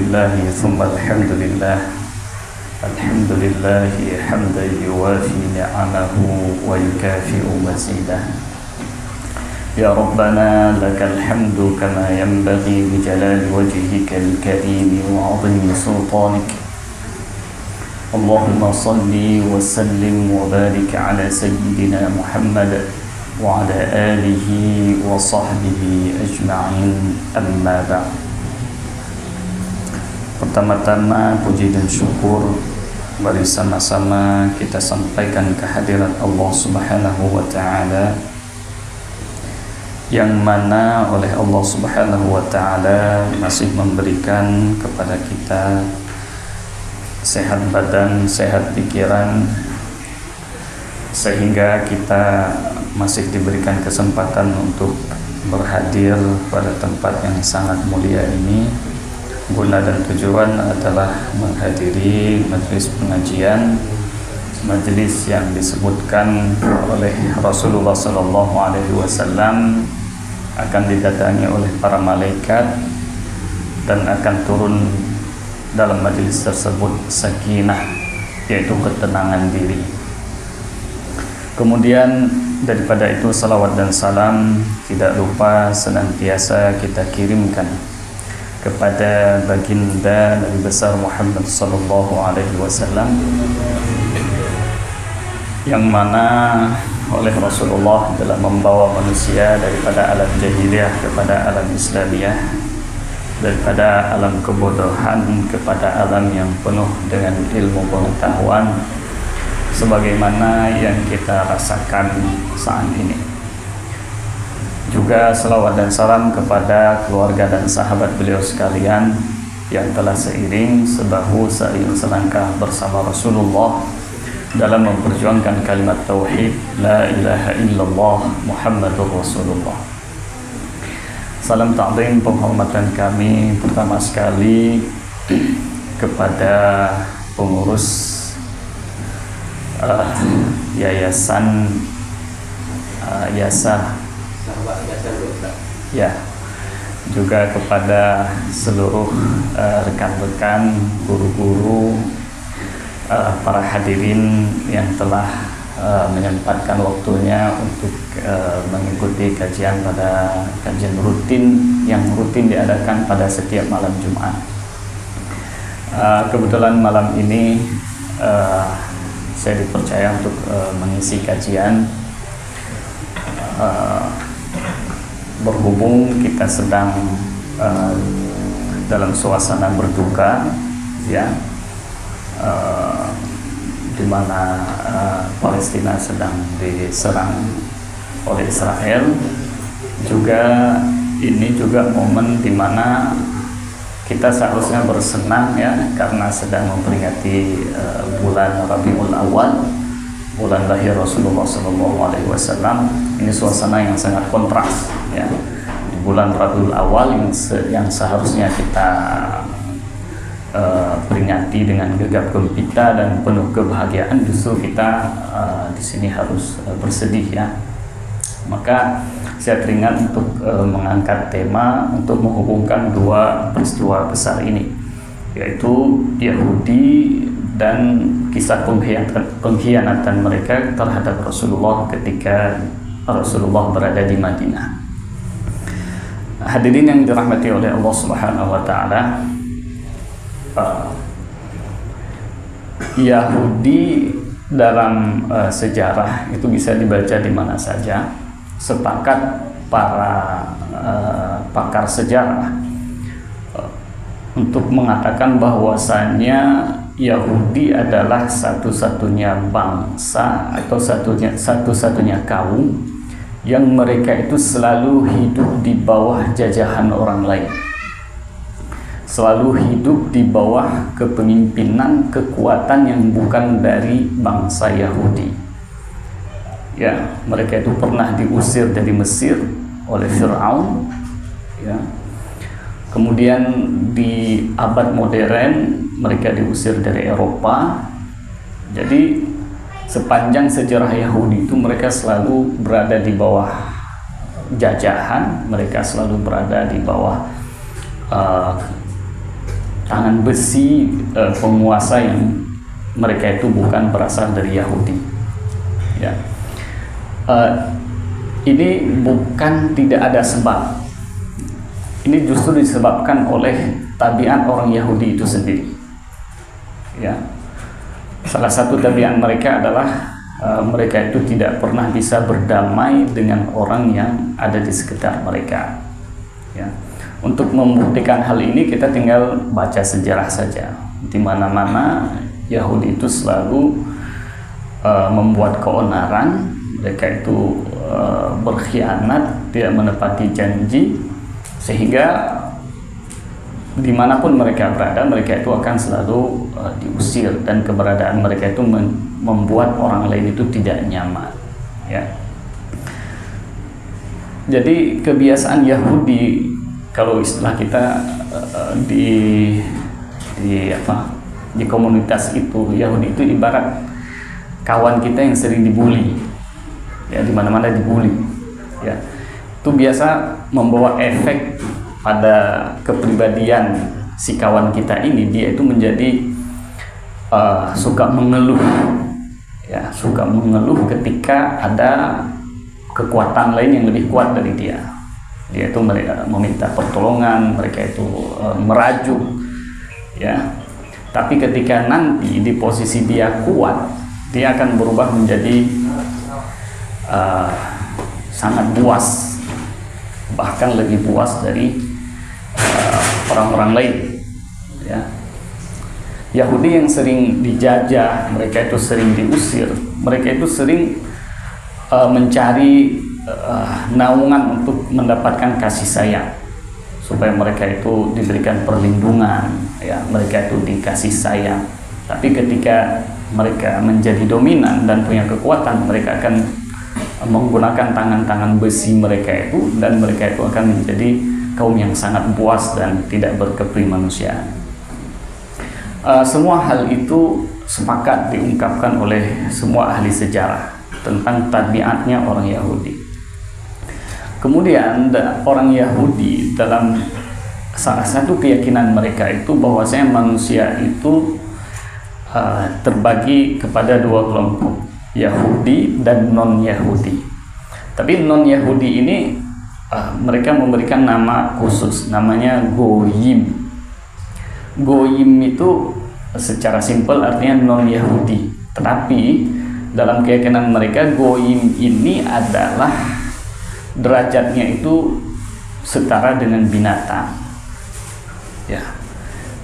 لله ثم الحمد لله الحمد لله حمدا يوافي نعمه ويكافئ مزيده يا ربنا لك الحمد كما ينبغي بجلال وجهك الكريم وعظيم سلطانك اللهم صل وسلم وبارك على سيدنا محمد وعلى آله وصحبه أجمعين أما بعد. Pertama-tama puji dan syukur mari sama-sama kita sampaikan kehadirat Allah Subhanahu wa taala yang mana oleh Allah Subhanahu wa taala masih memberikan kepada kita sehat badan, sehat pikiran, sehingga kita masih diberikan kesempatan untuk berhadir pada tempat yang sangat mulia ini. Guna dan tujuan adalah menghadiri majelis pengajian, majelis yang disebutkan oleh Rasulullah SAW akan didatangi oleh para malaikat dan akan turun dalam majelis tersebut sakinah, yaitu ketenangan diri. Kemudian daripada itu salawat dan salam tidak lupa senantiasa kita kirimkan kepada baginda Nabi besar Muhammad sallallahu alaihi wasallam yang mana oleh Rasulullah dalam membawa manusia daripada alam jahiliyah kepada alam Islamiyah, daripada alam kebodohan kepada alam yang penuh dengan ilmu pengetahuan sebagaimana yang kita rasakan saat ini. Juga selawat dan salam kepada keluarga dan sahabat beliau sekalian yang telah seiring sebahu seiring selangkah bersama Rasulullah dalam memperjuangkan kalimat tauhid la ilaha illallah Muhammadur Rasulullah. Salam ta'zim penghormatan kami pertama sekali kepada pengurus yayasan ya, juga kepada seluruh rekan-rekan, guru-guru, para hadirin yang telah menyempatkan waktunya untuk mengikuti kajian pada kajian rutin yang rutin diadakan pada setiap malam Jumat. Kebetulan malam ini saya dipercaya untuk mengisi kajian. Berhubung kita sedang dalam suasana berduka, ya, di mana Palestina sedang diserang oleh Israel. Juga ini juga momen di mana kita seharusnya bersenang, ya, karena sedang memperingati bulan Rabiul Awal, bulan lahir Rasulullah SAW. Ini suasana yang sangat kontras, ya. Di bulan Rabiul Awal yang seharusnya kita peringati dengan gegap gempita dan penuh kebahagiaan, justru kita di sini harus bersedih, ya. Maka saya teringat untuk mengangkat tema untuk menghubungkan dua peristiwa besar ini, yaitu Yahudi dan kisah pengkhianatan mereka terhadap Rasulullah ketika Rasulullah berada di Madinah. Hadirin yang dirahmati oleh Allah Subhanahu wa taala, Yahudi dalam sejarah itu bisa dibaca di mana saja. Sepakat para pakar sejarah untuk mengatakan bahwasanya Yahudi adalah satu-satunya bangsa atau satu-satunya kaum yang mereka itu selalu hidup di bawah jajahan orang lain, selalu hidup di bawah kepemimpinan kekuatan yang bukan dari bangsa Yahudi. Ya, mereka itu pernah diusir dari Mesir oleh Fir'aun, ya. Kemudian di abad modern mereka diusir dari Eropa. Jadi sepanjang sejarah Yahudi itu mereka selalu berada di bawah jajahan, mereka selalu berada di bawah tangan besi penguasa yang mereka itu bukan berasal dari Yahudi. Ya. Ini bukan tidak ada sebab. Ini justru disebabkan oleh tabiat orang Yahudi itu sendiri. Ya. Salah satu tabiat mereka adalah mereka itu tidak pernah bisa berdamai dengan orang yang ada di sekitar mereka. Ya. Untuk membuktikan hal ini kita tinggal baca sejarah saja. Di mana-mana Yahudi itu selalu membuat keonaran, mereka itu berkhianat, tidak menepati janji, sehingga dimanapun mereka berada, mereka itu akan selalu diusir, dan keberadaan mereka itu membuat orang lain itu tidak nyaman. Ya. Jadi kebiasaan Yahudi, kalau istilah kita di komunitas itu, Yahudi itu ibarat kawan kita yang sering dibully, ya, di mana-mana dibully, ya. Itu biasa membawa efek pada kepribadian si kawan kita ini. Dia itu menjadi suka mengeluh, ya, suka mengeluh ketika ada kekuatan lain yang lebih kuat dari dia. Dia itu meminta pertolongan, mereka itu merajuk, ya. Tapi ketika nanti di posisi dia kuat, dia akan berubah menjadi sangat buas, bahkan lebih buas dari orang-orang lain. Ya. Yahudi yang sering dijajah, mereka itu sering diusir, mereka itu sering mencari naungan untuk mendapatkan kasih sayang, supaya mereka itu diberikan perlindungan, ya, mereka itu dikasih sayang. Tapi ketika mereka menjadi dominan dan punya kekuatan, mereka akan menggunakan tangan-tangan besi mereka itu, dan mereka itu akan menjadi kaum yang sangat buas dan tidak berkeprimanusiaan. Semua hal itu sepakat diungkapkan oleh semua ahli sejarah tentang tabiatnya orang Yahudi. Kemudian orang Yahudi dalam salah satu keyakinan mereka itu bahwasanya manusia itu terbagi kepada dua kelompok, Yahudi dan non-Yahudi. Tapi non-Yahudi ini mereka memberikan nama khusus, namanya Goyim. Goyim itu secara simpel artinya non-Yahudi. Tetapi dalam keyakinan mereka, Goyim ini adalah derajatnya itu setara dengan binatang. Ya,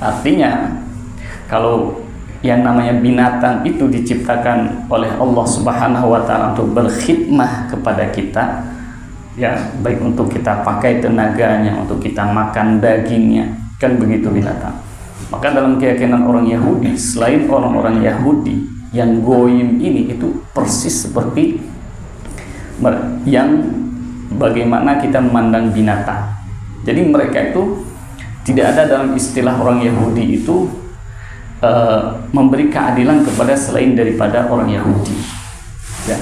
artinya kalau yang namanya binatang itu diciptakan oleh Allah Subhanahu wa Ta'ala untuk berkhidmah kepada kita, ya, baik untuk kita pakai tenaganya, untuk kita makan dagingnya, kan begitu binatang. Maka dalam keyakinan orang Yahudi, selain orang-orang Yahudi yang Goyim ini itu persis seperti yang bagaimana kita memandang binatang. Jadi mereka itu tidak ada dalam istilah orang Yahudi itu memberi keadilan kepada selain daripada orang Yahudi. Ya.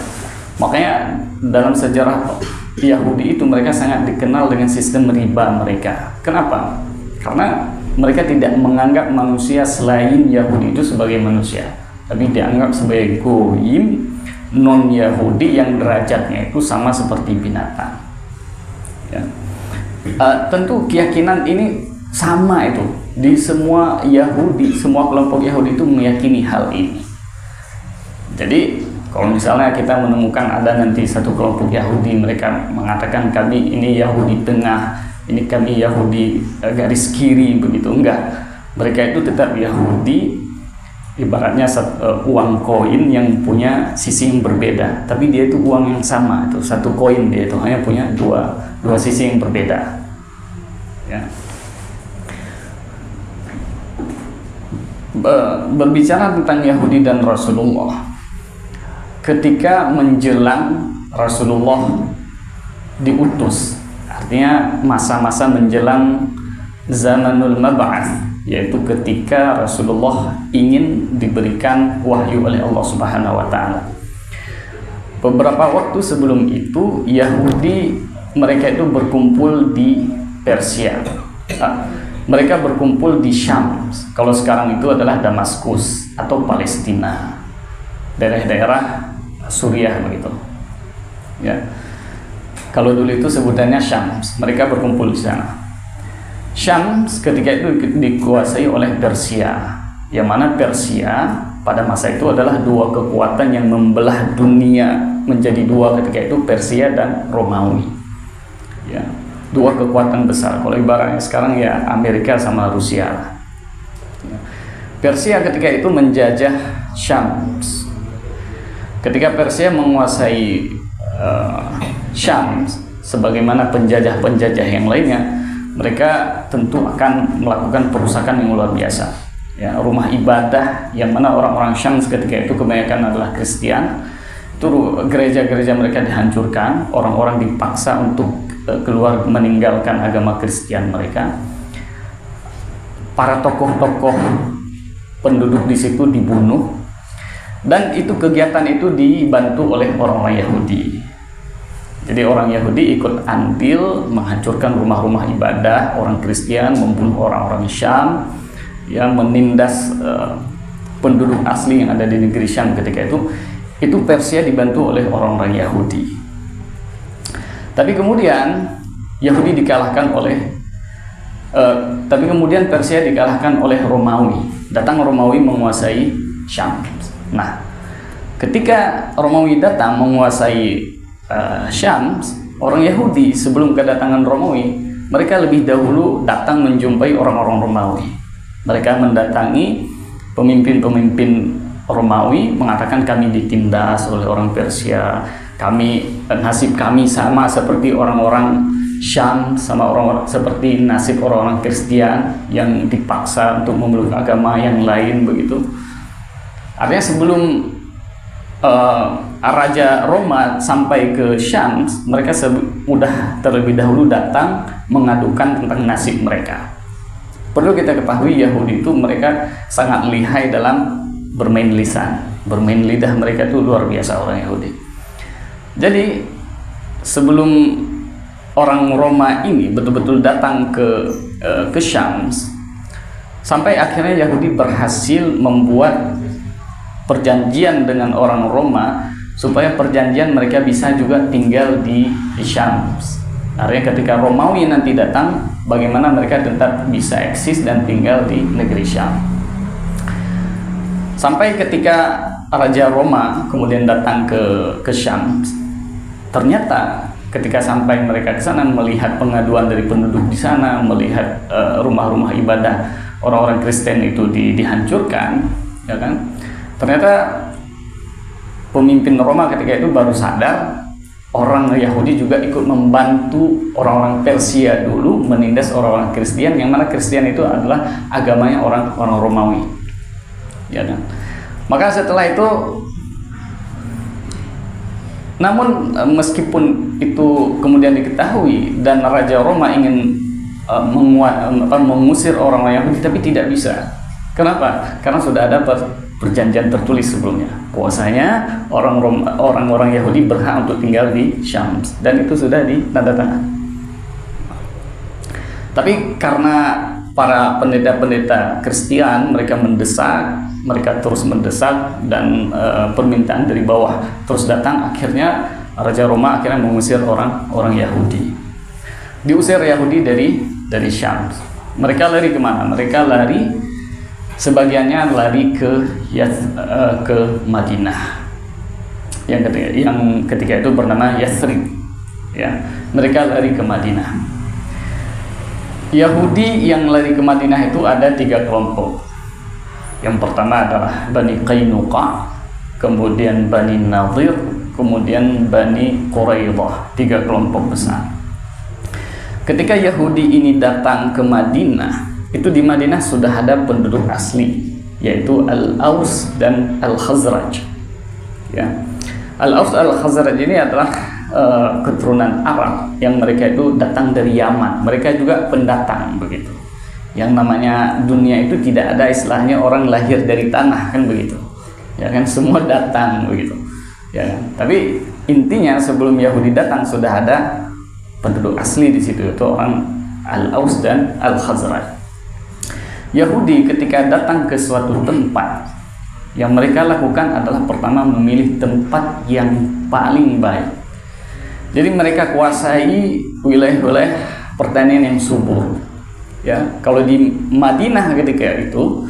Makanya dalam sejarah Yahudi itu mereka sangat dikenal dengan sistem riba mereka. Kenapa? Karena mereka tidak menganggap manusia selain Yahudi itu sebagai manusia, tapi dianggap sebagai Goyim, non-Yahudi yang derajatnya itu sama seperti binatang. Ya. Tentu keyakinan ini sama itu di semua Yahudi, semua kelompok Yahudi itu meyakini hal ini. Jadi kalau misalnya kita menemukan ada nanti satu kelompok Yahudi, mereka mengatakan kami ini Yahudi tengah, ini kami Yahudi garis kiri, begitu, enggak. Mereka itu tetap Yahudi, ibaratnya uang koin yang punya sisi yang berbeda, tapi dia itu uang yang sama, itu satu koin, dia itu hanya punya dua sisi yang berbeda. Ya. Berbicara tentang Yahudi dan Rasulullah, ketika menjelang Rasulullah diutus, artinya masa-masa menjelang zamanul mab'ats, yaitu ketika Rasulullah ingin diberikan wahyu oleh Allah Subhanahu wa Ta'ala. Beberapa waktu sebelum itu Yahudi mereka itu berkumpul di Persia. mereka berkumpul di Syam. Kalau sekarang itu adalah Damaskus atau Palestina, daerah-daerah Suriah begitu. Ya. Kalau dulu itu sebutannya Syam, mereka berkumpul di sana. Syam ketika itu dikuasai oleh Persia, yang mana Persia pada masa itu adalah dua kekuatan yang membelah dunia menjadi dua ketika itu, Persia dan Romawi. Ya, dua kekuatan besar. Kalau ibaratnya sekarang ya Amerika sama Rusia. Ya. Persia ketika itu menjajah Syam. Ketika Persia menguasai Syam, sebagaimana penjajah-penjajah yang lainnya, mereka tentu akan melakukan perusakan yang luar biasa. Ya, rumah ibadah yang mana orang-orang Syam ketika itu kebanyakan adalah Kristen, itu gereja-gereja mereka dihancurkan, orang-orang dipaksa untuk keluar meninggalkan agama Kristen mereka. Para tokoh-tokoh penduduk di situ dibunuh, dan itu kegiatan itu dibantu oleh orang-orang Yahudi. Jadi orang Yahudi ikut andil menghancurkan rumah-rumah ibadah orang Kristen, membunuh orang-orang Syam, yang menindas penduduk asli yang ada di negeri Syam ketika itu. Itu Persia dibantu oleh orang-orang Yahudi. Tapi kemudian Yahudi dikalahkan oleh Persia dikalahkan oleh Romawi. Datang Romawi menguasai Syam. Nah, ketika Romawi datang menguasai Syam, orang Yahudi sebelum kedatangan Romawi, mereka lebih dahulu datang menjumpai orang-orang Romawi. Mereka mendatangi pemimpin-pemimpin Romawi, mengatakan kami ditindas oleh orang Persia, nasib kami sama seperti orang-orang Syam, sama orang seperti nasib orang-orang Kristen yang dipaksa untuk memeluk agama yang lain begitu. Artinya sebelum Raja Roma sampai ke Syam, mereka sudah terlebih dahulu datang mengadukan tentang nasib mereka. Perlu kita ketahui Yahudi itu mereka sangat lihai dalam bermain lisan, bermain lidah mereka itu luar biasa orang Yahudi. Jadi sebelum orang Roma ini betul-betul datang ke Syam, sampai akhirnya Yahudi berhasil membuat perjanjian dengan orang Roma supaya perjanjian mereka bisa juga tinggal di Syam. Artinya ketika Romawi nanti datang, bagaimana mereka tetap bisa eksis dan tinggal di negeri Syam. Sampai ketika Raja Roma kemudian datang ke Syam, ternyata ketika sampai mereka ke sana melihat pengaduan dari penduduk di sana, melihat rumah-rumah ibadah orang-orang Kristen itu dihancurkan, ya kan? Ternyata pemimpin Roma ketika itu baru sadar orang Yahudi juga ikut membantu orang-orang Persia dulu menindas orang-orang Kristen, yang mana Kristen itu adalah agamanya orang-orang Romawi, ya kan? Maka setelah itu, namun meskipun itu kemudian diketahui dan Raja Roma ingin mengusir orang-orang Yahudi, tapi tidak bisa. Kenapa? Karena sudah ada perjanjian tertulis sebelumnya, bahwasanya orang-orang Yahudi berhak untuk tinggal di Syam, dan itu sudah ditandatangani. Tapi karena para pendeta-pendeta Kristen mereka mendesak, mereka terus mendesak, dan permintaan dari bawah terus datang, akhirnya Raja Roma akhirnya mengusir orang Yahudi. Diusir Yahudi dari Syam. Mereka lari kemana? Mereka lari, sebagiannya lari ke Madinah, yang ketika itu bernama Yathrib. Ya, mereka lari ke Madinah. Yahudi yang lari ke Madinah itu ada 3 kelompok. Yang pertama adalah Bani Qainuqa, kemudian Bani Nadir, kemudian Bani Quraidah. 3 kelompok besar. Ketika Yahudi ini datang ke Madinah, itu di Madinah sudah ada penduduk asli, yaitu Al-Aus dan Al-Khazraj. Ya. Al-Aus Al-Khazraj ini adalah keturunan Arab yang mereka itu datang dari Yaman. Mereka juga pendatang begitu. Yang namanya dunia itu tidak ada istilahnya orang lahir dari tanah, kan begitu. Ya kan, semua datang begitu. Ya kan? Tapi intinya sebelum Yahudi datang sudah ada penduduk asli di situ, itu orang Al-Aus dan Al-Khazraj. Yahudi ketika datang ke suatu tempat, yang mereka lakukan adalah pertama memilih tempat yang paling baik. Jadi mereka kuasai wilayah-wilayah pertanian yang subur. Ya, kalau di Madinah ketika itu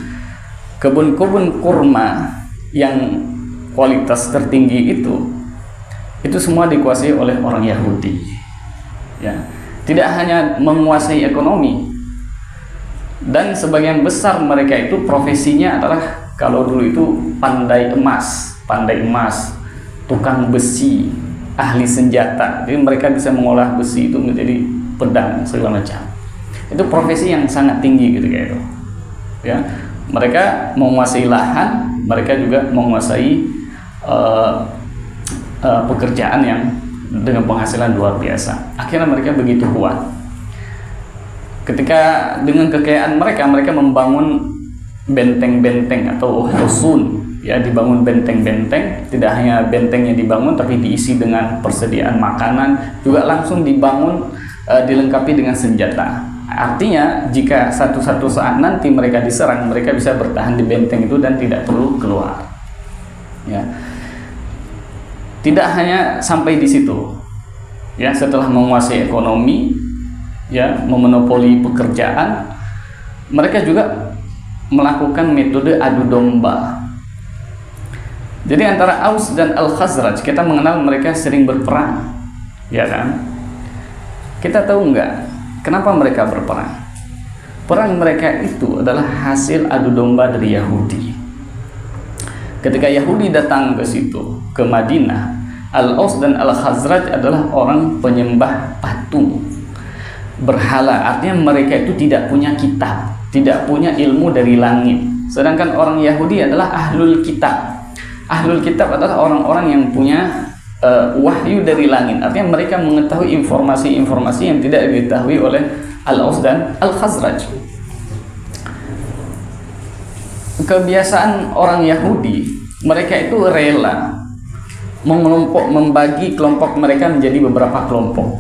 kebun-kebun kurma yang kualitas tertinggi itu semua dikuasai oleh orang Yahudi. Ya, tidak hanya menguasai ekonomi, dan sebagian besar mereka itu profesinya adalah, kalau dulu itu pandai emas, tukang besi, ahli senjata. Jadi mereka bisa mengolah besi itu menjadi pedang segala macam. Itu profesi yang sangat tinggi gitu kayak itu. Ya, mereka menguasai lahan, mereka juga menguasai pekerjaan yang dengan penghasilan luar biasa. Akhirnya mereka begitu kuat. Ketika dengan kekayaan mereka membangun benteng-benteng atau husun, ya, dibangun benteng-benteng. Tidak hanya bentengnya dibangun, tapi diisi dengan persediaan makanan, juga langsung dibangun, dilengkapi dengan senjata. Artinya jika satu saat nanti mereka diserang, mereka bisa bertahan di benteng itu dan tidak perlu keluar. Ya. Tidak hanya sampai di situ. Ya, setelah menguasai ekonomi, ya, memonopoli pekerjaan, mereka juga melakukan metode adu domba. Jadi antara Aus dan Al-Khazraj, kita mengenal mereka sering berperang, ya kan? Kita tahu enggak kenapa mereka berperang? Perang mereka itu adalah hasil adu domba dari Yahudi. Ketika Yahudi datang ke situ, ke Madinah, Al-Aus dan Al-Khazraj adalah orang penyembah patung, berhala. Artinya mereka itu tidak punya kitab, tidak punya ilmu dari langit. Sedangkan orang Yahudi adalah ahlul kitab. Ahlul kitab adalah orang-orang yang punya wahyu dari langit. Artinya mereka mengetahui informasi-informasi yang tidak diketahui oleh Al-Aus dan Al-Khazraj. Kebiasaan orang Yahudi, mereka itu rela membagi kelompok mereka menjadi beberapa kelompok.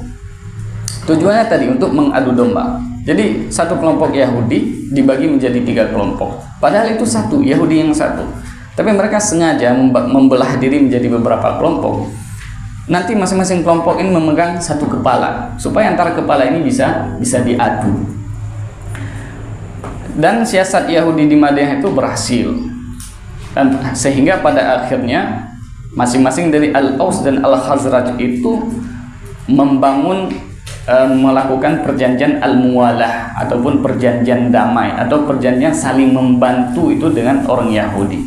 Tujuannya tadi untuk mengadu domba. Jadi satu kelompok Yahudi dibagi menjadi 3 kelompok. Padahal itu satu, Yahudi yang satu. Tapi mereka sengaja membelah diri menjadi beberapa kelompok. Nanti masing-masing kelompok ini memegang satu kepala, supaya antara kepala ini bisa diadu. Dan siasat Yahudi di Madinah itu berhasil. Dan sehingga pada akhirnya masing-masing dari Al-Aus dan Al-Khazraj itu melakukan perjanjian Al-Muwalah ataupun perjanjian damai atau perjanjian saling membantu itu dengan orang Yahudi.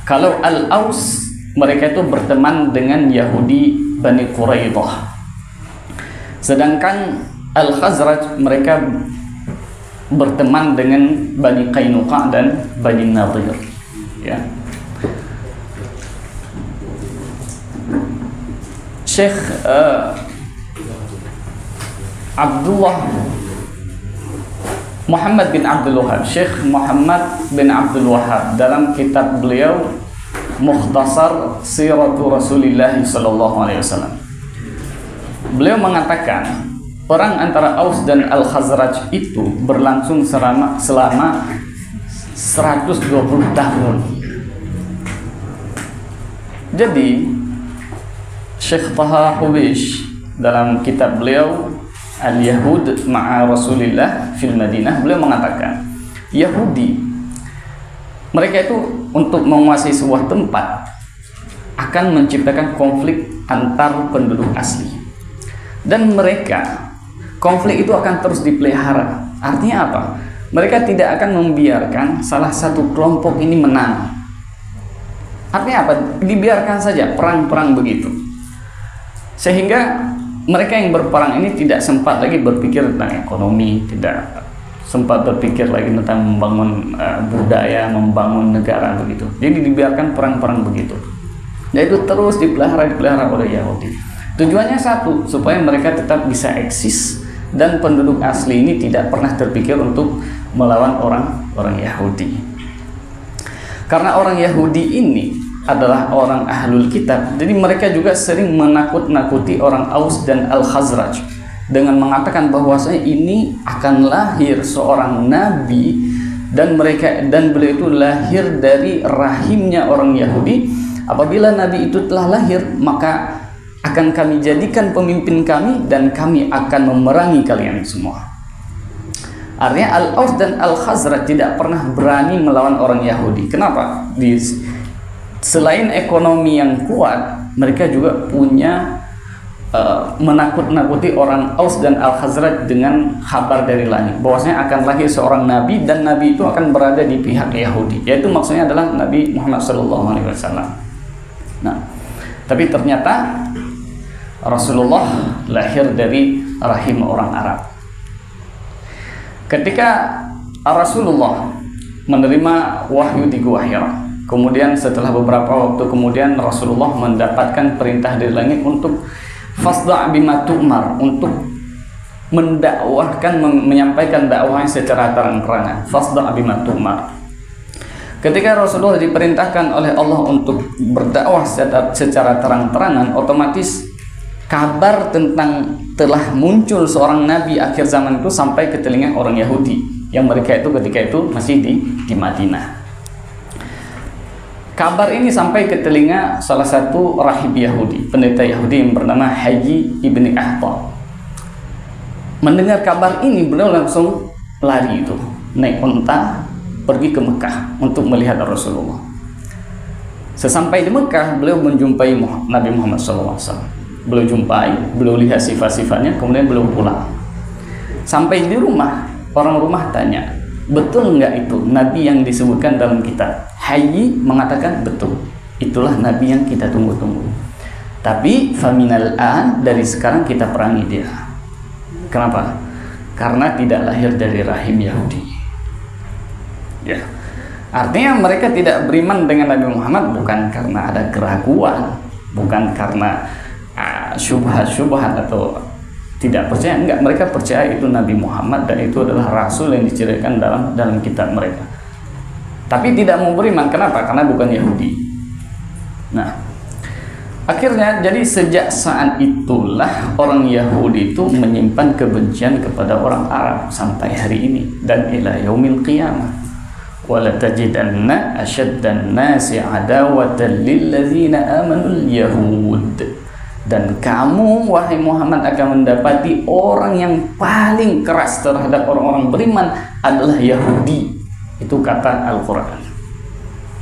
Kalau Al-Aus, mereka itu berteman dengan Yahudi Bani Quraidah. Sedangkan Al-Khazraj, mereka berteman dengan Bani Qainuqa dan Bani Nadir. Ya. Syekh Muhammad bin Abdul Wahhab, Syekh Muhammad bin Abdul Wahhab, dalam kitab beliau Mukhtasar Siratu Rasulillah sallallahu alaihi wasallam, beliau mengatakan perang antara Aus dan Al-Khazraj itu berlangsung selama 120 tahun. Jadi Syekh Taha Hubish dalam kitab beliau Al-Yahud ma'a Rasulillah fil Madinah, beliau mengatakan Yahudi, mereka itu untuk menguasai sebuah tempat akan menciptakan konflik antar penduduk asli, dan konflik itu akan terus dipelihara. Artinya apa? Mereka tidak akan membiarkan salah satu kelompok ini menang. Artinya apa? Dibiarkan saja perang-perang begitu, sehingga mereka yang berperang ini tidak sempat lagi berpikir tentang ekonomi, tidak sempat berpikir lagi tentang membangun budaya, membangun negara begitu. Jadi dibiarkan perang-perang begitu. Dan itu terus dipelihara oleh Yahudi. Tujuannya satu, supaya mereka tetap bisa eksis dan penduduk asli ini tidak pernah terpikir untuk melawan orang Yahudi. Karena orang Yahudi ini adalah orang ahlul kitab, jadi mereka juga sering menakut-nakuti orang Aus dan Al-Khazraj dengan mengatakan bahwasanya ini akan lahir seorang nabi dan beliau itu lahir dari rahimnya orang Yahudi. Apabila Nabi itu telah lahir, maka akan kami jadikan pemimpin kami dan kami akan memerangi kalian semua. Artinya Al-Aus dan Al-Khazraj tidak pernah berani melawan orang Yahudi. Kenapa? Selain ekonomi yang kuat, mereka juga punya menakut-nakuti orang Aus dan Al-Khazraj dengan kabar dari langit bahwasanya akan lahir seorang nabi dan nabi itu akan berada di pihak Yahudi, yaitu maksudnya adalah Nabi Muhammad SAW. Nah, tapi ternyata Rasulullah lahir dari rahim orang Arab. Ketika Rasulullah menerima wahyu di Gua Hira, kemudian setelah beberapa waktu kemudian Rasulullah mendapatkan perintah dari langit untuk fasda' bima tu'mar, untuk mendakwahkan, menyampaikan dakwahnya secara terang-terangan. Fasda' bima tu'mar. Ketika Rasulullah diperintahkan oleh Allah untuk berdakwah secara terang-terangan, otomatis kabar tentang telah muncul seorang nabi akhir zaman itu sampai ke telinga orang Yahudi yang mereka itu ketika itu masih di Madinah. Kabar ini sampai ke telinga salah satu rahib Yahudi, pendeta Yahudi yang bernama Haji ibni Ahtab. Mendengar kabar ini, beliau langsung lari itu, naik unta, pergi ke Mekah untuk melihat Rasulullah. Sesampai di Mekah, beliau menjumpai Nabi Muhammad SAW. Beliau jumpai, beliau lihat sifat-sifatnya, kemudian beliau pulang. Sampai di rumah, orang rumah tanya, betul nggak itu Nabi yang disebutkan dalam kitab? Haji mengatakan betul, itulah Nabi yang kita tunggu-tunggu. Tapi faminal an, dari sekarang kita perangi dia. Kenapa? Karena tidak lahir dari rahim Yahudi. Ya, artinya mereka tidak beriman dengan Nabi Muhammad bukan karena ada keraguan, bukan karena syubhat-syubhat atau tidak percaya. Enggak, mereka percaya itu Nabi Muhammad dan itu adalah Rasul yang diceritakan dalam kitab mereka. Tapi tidak mau beriman. Kenapa? Karena bukan Yahudi. Nah, akhirnya jadi sejak saat itulah orang Yahudi itu menyimpan kebencian kepada orang Arab sampai hari ini dan ila yaumil qiyamah. Wala tajidanna asyaddan nasi adawatan lil ladzina amanul yahud. Dan kamu wahai Muhammad akan mendapati orang yang paling keras terhadap orang-orang beriman adalah Yahudi. Itu kata Al-Quran.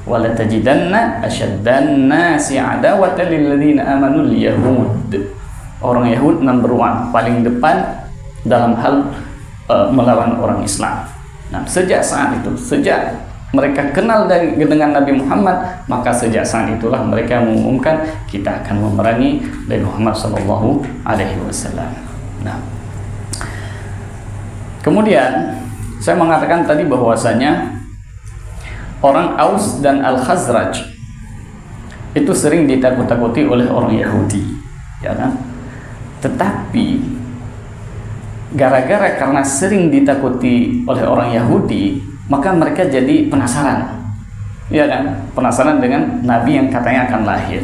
Wala tajidanna asyaddan nasi adawatan lil ladzina amanul yahud. Orang Yahud number one, paling depan dalam hal melawan orang Islam. Nah, sejak saat itu, sejak mereka kenal dengan Nabi Muhammad, maka sejak saat itulah mereka mengumumkan kita akan memerangi Nabi Muhammad SAW. Nah, kemudian saya mengatakan tadi bahwasanya orang Aus dan Al-Khazraj itu sering ditakut-takuti oleh orang Yahudi, ya kan? Tetapi gara-gara karena sering ditakuti oleh orang Yahudi, maka mereka jadi penasaran, ya kan? Penasaran dengan Nabi yang katanya akan lahir.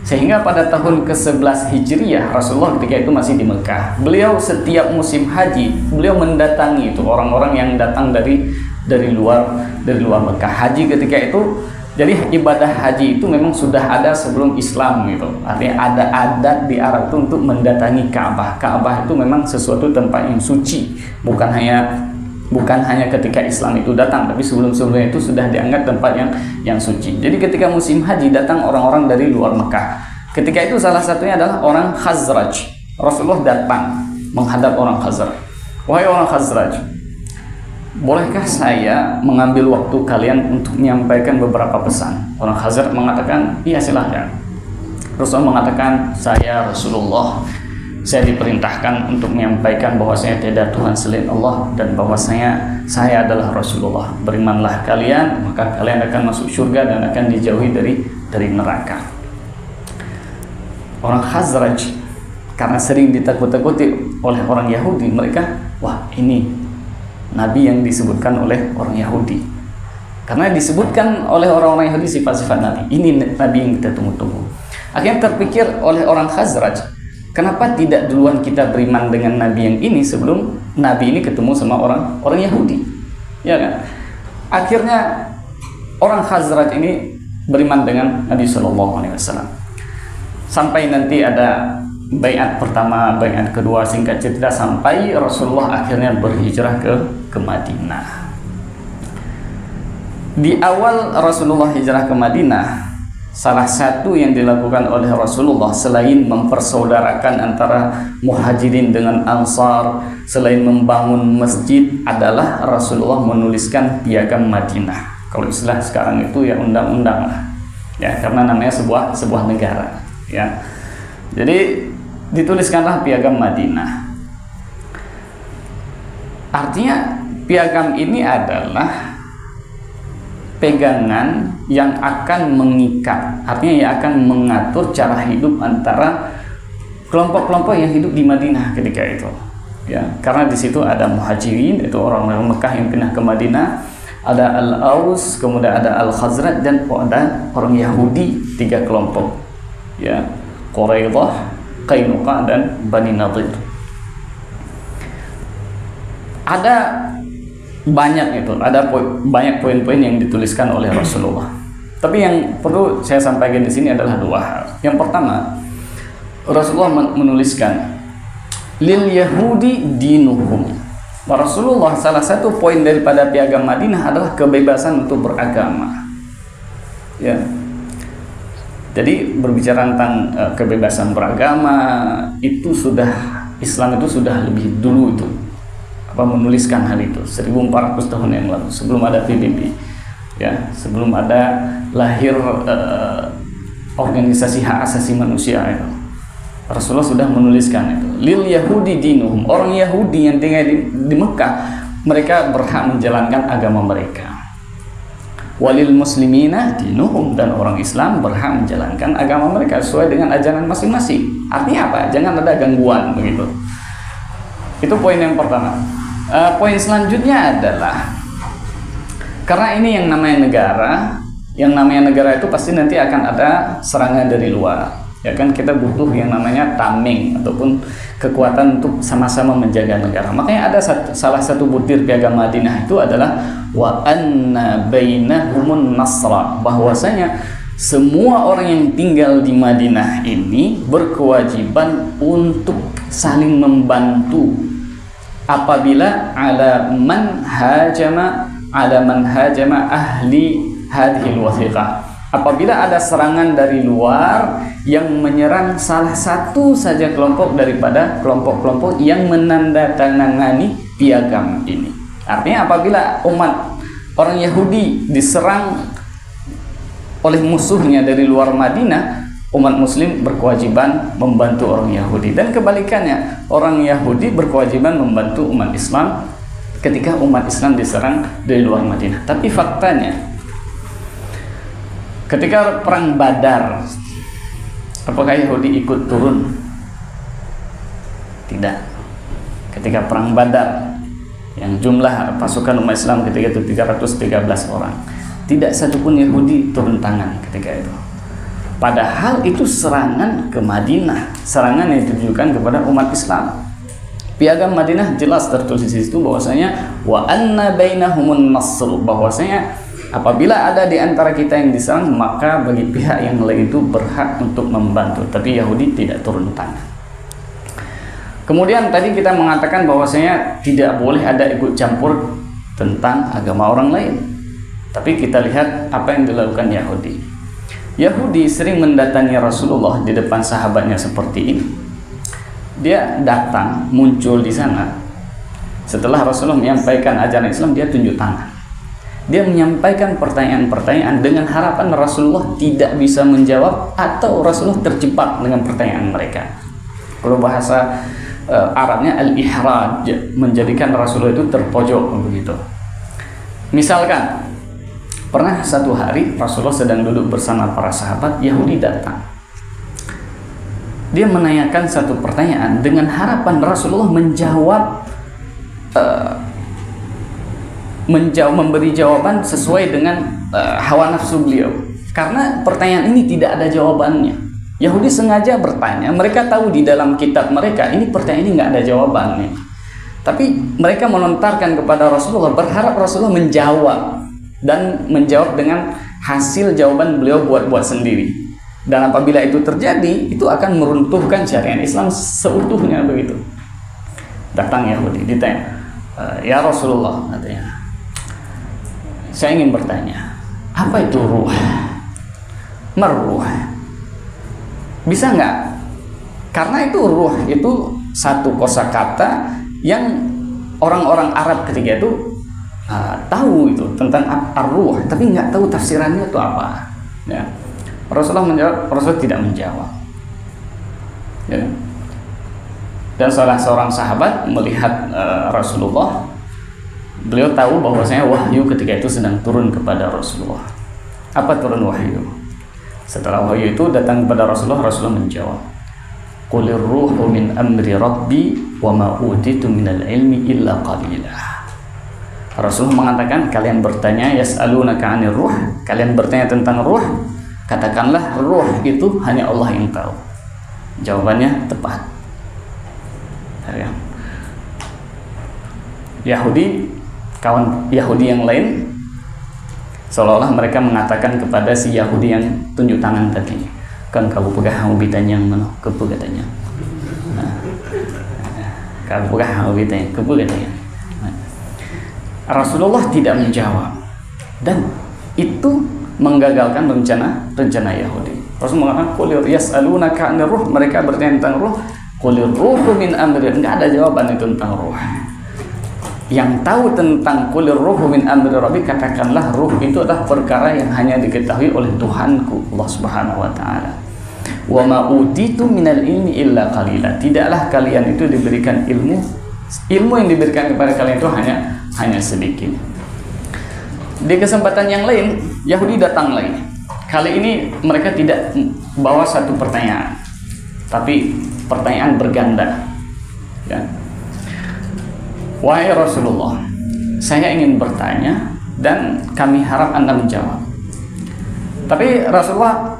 Sehingga pada tahun ke-11 Hijriah, Rasulullah ketika itu masih di Mekah. Beliau setiap musim haji, beliau mendatangi itu orang-orang yang datang dari luar Mekah. Haji ketika itu, jadi ibadah haji itu memang sudah ada sebelum Islam gitu. Artinya ada adat di Arab itu untuk mendatangi Ka'bah. Ka'bah itu memang sesuatu tempat yang suci, bukan hanya ketika Islam itu datang, tapi sebelum-sebelumnya itu sudah dianggap tempat yang suci. Jadi ketika musim haji datang orang-orang dari luar Mekah. Ketika itu salah satunya adalah orang Khazraj. Rasulullah datang menghadap orang Khazraj. Wahai orang Khazraj, bolehkah saya mengambil waktu kalian untuk menyampaikan beberapa pesan? Orang Khazraj mengatakan, iya silahkan. Rasulullah mengatakan, saya Rasulullah, saya diperintahkan untuk menyampaikan bahwasanya tidak Tuhan selain Allah dan bahwasanya saya adalah Rasulullah. Berimanlah kalian, maka kalian akan masuk surga dan akan dijauhi dari neraka. Orang Khazraj karena sering ditakut-takuti oleh orang Yahudi, mereka, wah ini Nabi yang disebutkan oleh orang Yahudi. Karena disebutkan oleh orang-orang Yahudi sifat-sifat Nabi. Ini Nabi yang kita tunggu-tunggu. Akhirnya terpikir oleh orang Khazraj, kenapa tidak duluan kita beriman dengan Nabi yang ini sebelum Nabi ini ketemu sama orang Yahudi, ya kan? Akhirnya orang Khazraj ini beriman dengan Nabi Shallallahu Alaihi Wasallam. Sampai nanti ada baiat pertama, baiat kedua, singkat cerita sampai Rasulullah akhirnya berhijrah ke Madinah. Di awal Rasulullah hijrah ke Madinah, salah satu yang dilakukan oleh Rasulullah selain mempersaudarakan antara Muhajirin dengan Ansar, selain membangun masjid, adalah Rasulullah menuliskan Piagam Madinah. Kalau istilah sekarang itu ya undang-undang lah, ya, karena namanya sebuah negara, ya. Jadi dituliskanlah Piagam Madinah. Artinya piagam ini adalah pegangan yang akan mengikat, artinya yang akan mengatur cara hidup antara kelompok-kelompok yang hidup di Madinah ketika itu, ya. Karena di situ ada Muhajirin, itu orang-orang Mekah yang pindah ke Madinah, ada Al-Aus, kemudian ada Al-Khazraj, dan ada orang Yahudi, 3 kelompok, ya, Quraidah, Qainuqa, dan Bani Nadir. Ada banyak itu, ada banyak poin-poin yang dituliskan oleh Rasulullah. Tapi yang perlu saya sampaikan di sini adalah 2 hal. Yang pertama, Rasulullah menuliskan lil Yahudi dinuhum. Rasulullah, salah satu poin daripada Piagam Madinah adalah kebebasan untuk beragama, ya. Jadi berbicara tentang kebebasan beragama itu sudah, Islam itu sudah lebih dulu itu menuliskan hal itu 1400 tahun yang lalu, sebelum ada PBB, ya, sebelum ada lahir organisasi hak asasi manusia itu. Rasulullah sudah menuliskan itu. Lil Yahudi dinuhum, orang Yahudi yang tinggal di Mekah, mereka berhak menjalankan agama mereka. Walil muslimina dinuhum, dan orang Islam berhak menjalankan agama mereka sesuai dengan ajaran masing-masing. Artinya apa? Jangan ada gangguan begitu. Itu poin yang pertama. Poin selanjutnya adalah, karena ini yang namanya negara itu pasti nanti akan ada serangan dari luar, ya kan. Kita butuh yang namanya tameng ataupun kekuatan untuk sama-sama menjaga negara. Makanya ada salah satu butir Piagam Madinah itu adalah wa anna bainahumun nasra, bahwasanya semua orang yang tinggal di Madinah ini berkewajiban untuk saling membantu apabila ala man hajama ahli hadhil wathiqah, apabila ada serangan dari luar yang menyerang salah satu saja kelompok daripada kelompok-kelompok yang menandatangani piagam ini. Artinya apabila umat orang Yahudi diserang oleh musuhnya dari luar Madinah, umat muslim berkewajiban membantu orang Yahudi, dan kebalikannya, orang Yahudi berkewajiban membantu umat Islam ketika umat Islam diserang dari luar Madinah. Tapi faktanya, ketika perang Badar, apakah Yahudi ikut turun? Tidak. Ketika perang Badar, yang jumlah pasukan umat Islam ketika itu 313 orang, tidak satupun Yahudi turun tangan ketika itu. Padahal itu serangan ke Madinah, serangan yang ditujukan kepada umat Islam. Piagam Madinah jelas tertulis di situ bahwasanya wa anna bainahumun nasr, bahwasanya apabila ada di antara kita yang diserang, maka bagi pihak yang lain itu berhak untuk membantu, tapi Yahudi tidak turun tangan. Kemudian tadi kita mengatakan bahwasanya tidak boleh ada ikut campur tentang agama orang lain. Tapi kita lihat apa yang dilakukan Yahudi. Yahudi sering mendatangi Rasulullah di depan sahabatnya seperti ini. Dia datang, muncul di sana. Setelah Rasulullah menyampaikan ajaran Islam, dia tunjuk tangan. Dia menyampaikan pertanyaan-pertanyaan dengan harapan Rasulullah tidak bisa menjawab atau Rasulullah terjebak dengan pertanyaan mereka. Kalau bahasa Arabnya al-ihraj, menjadikan Rasulullah itu terpojok begitu. Misalkan pernah satu hari Rasulullah sedang duduk bersama para sahabat, Yahudi datang. Dia menanyakan satu pertanyaan dengan harapan Rasulullah memberi jawaban sesuai dengan hawa nafsu beliau. Karena pertanyaan ini tidak ada jawabannya. Yahudi sengaja bertanya, mereka tahu di dalam kitab mereka ini pertanyaan ini nggak ada jawabannya. Tapi mereka melontarkan kepada Rasulullah, berharap Rasulullah menjawab dan menjawab dengan hasil jawaban beliau buat-buat sendiri. Dan apabila itu terjadi, itu akan meruntuhkan syariat Islam seutuhnya begitu. Datang Yahudi ditanya, ya Rasulullah, katanya, saya ingin bertanya, apa itu ruh? Meruh. Bisa nggak? Karena itu ruh itu satu kosakata yang orang-orang Arab ketika itu tahu itu tentang ar-ruh, tapi nggak tahu tafsirannya itu apa. Ya. Rasulullah menjawab, Rasul tidak menjawab. Ya. Dan salah seorang sahabat melihat Rasulullah, beliau tahu bahwasanya wahyu ketika itu sedang turun kepada Rasulullah. Apa turun wahyu? Setelah wahyu itu datang kepada Rasulullah, Rasulullah menjawab, Qulir ruhu min amri rabbi wa ma utitu minal ilmi illa qalila. Rasulullah mengatakan, kalian bertanya yas'alunaka 'anir ruh, kalian bertanya tentang ruh, katakanlah ruh itu hanya Allah yang tahu. Jawabannya tepat. Ya. Yahudi, kawan Yahudi yang lain, seolah-olah mereka mengatakan kepada si Yahudi yang tunjuk tangan tadi, kan kamu pegang bitanya yang mana kepu katanya. Kamu pegang bitanya kepu katanya. Rasulullah tidak menjawab, dan itu menggagalkan rencana Yahudi. Rasul mengatakan, "Qul yas'alunaka 'anir ruh," mereka bertanya tentang ruh, "Qul ruhu min amri." Enggak ada jawaban itu tentang ruh. Yang tahu tentang qulir ruhu min amri rabbi, katakanlah ruh itu adalah perkara yang hanya diketahui oleh Tuhanku Allah Subhanahu wa taala. Wa ma utitu minal ilmi illa qalila. Tidaklah kalian itu diberikan ilmu yang diberikan kepada kalian itu hanya sedikit. Di kesempatan yang lain, Yahudi datang lagi. Kali ini mereka tidak bawa satu pertanyaan, tapi pertanyaan berganda. Ya. Wahai Rasulullah, saya ingin bertanya dan kami harap Anda menjawab. Tapi Rasulullah,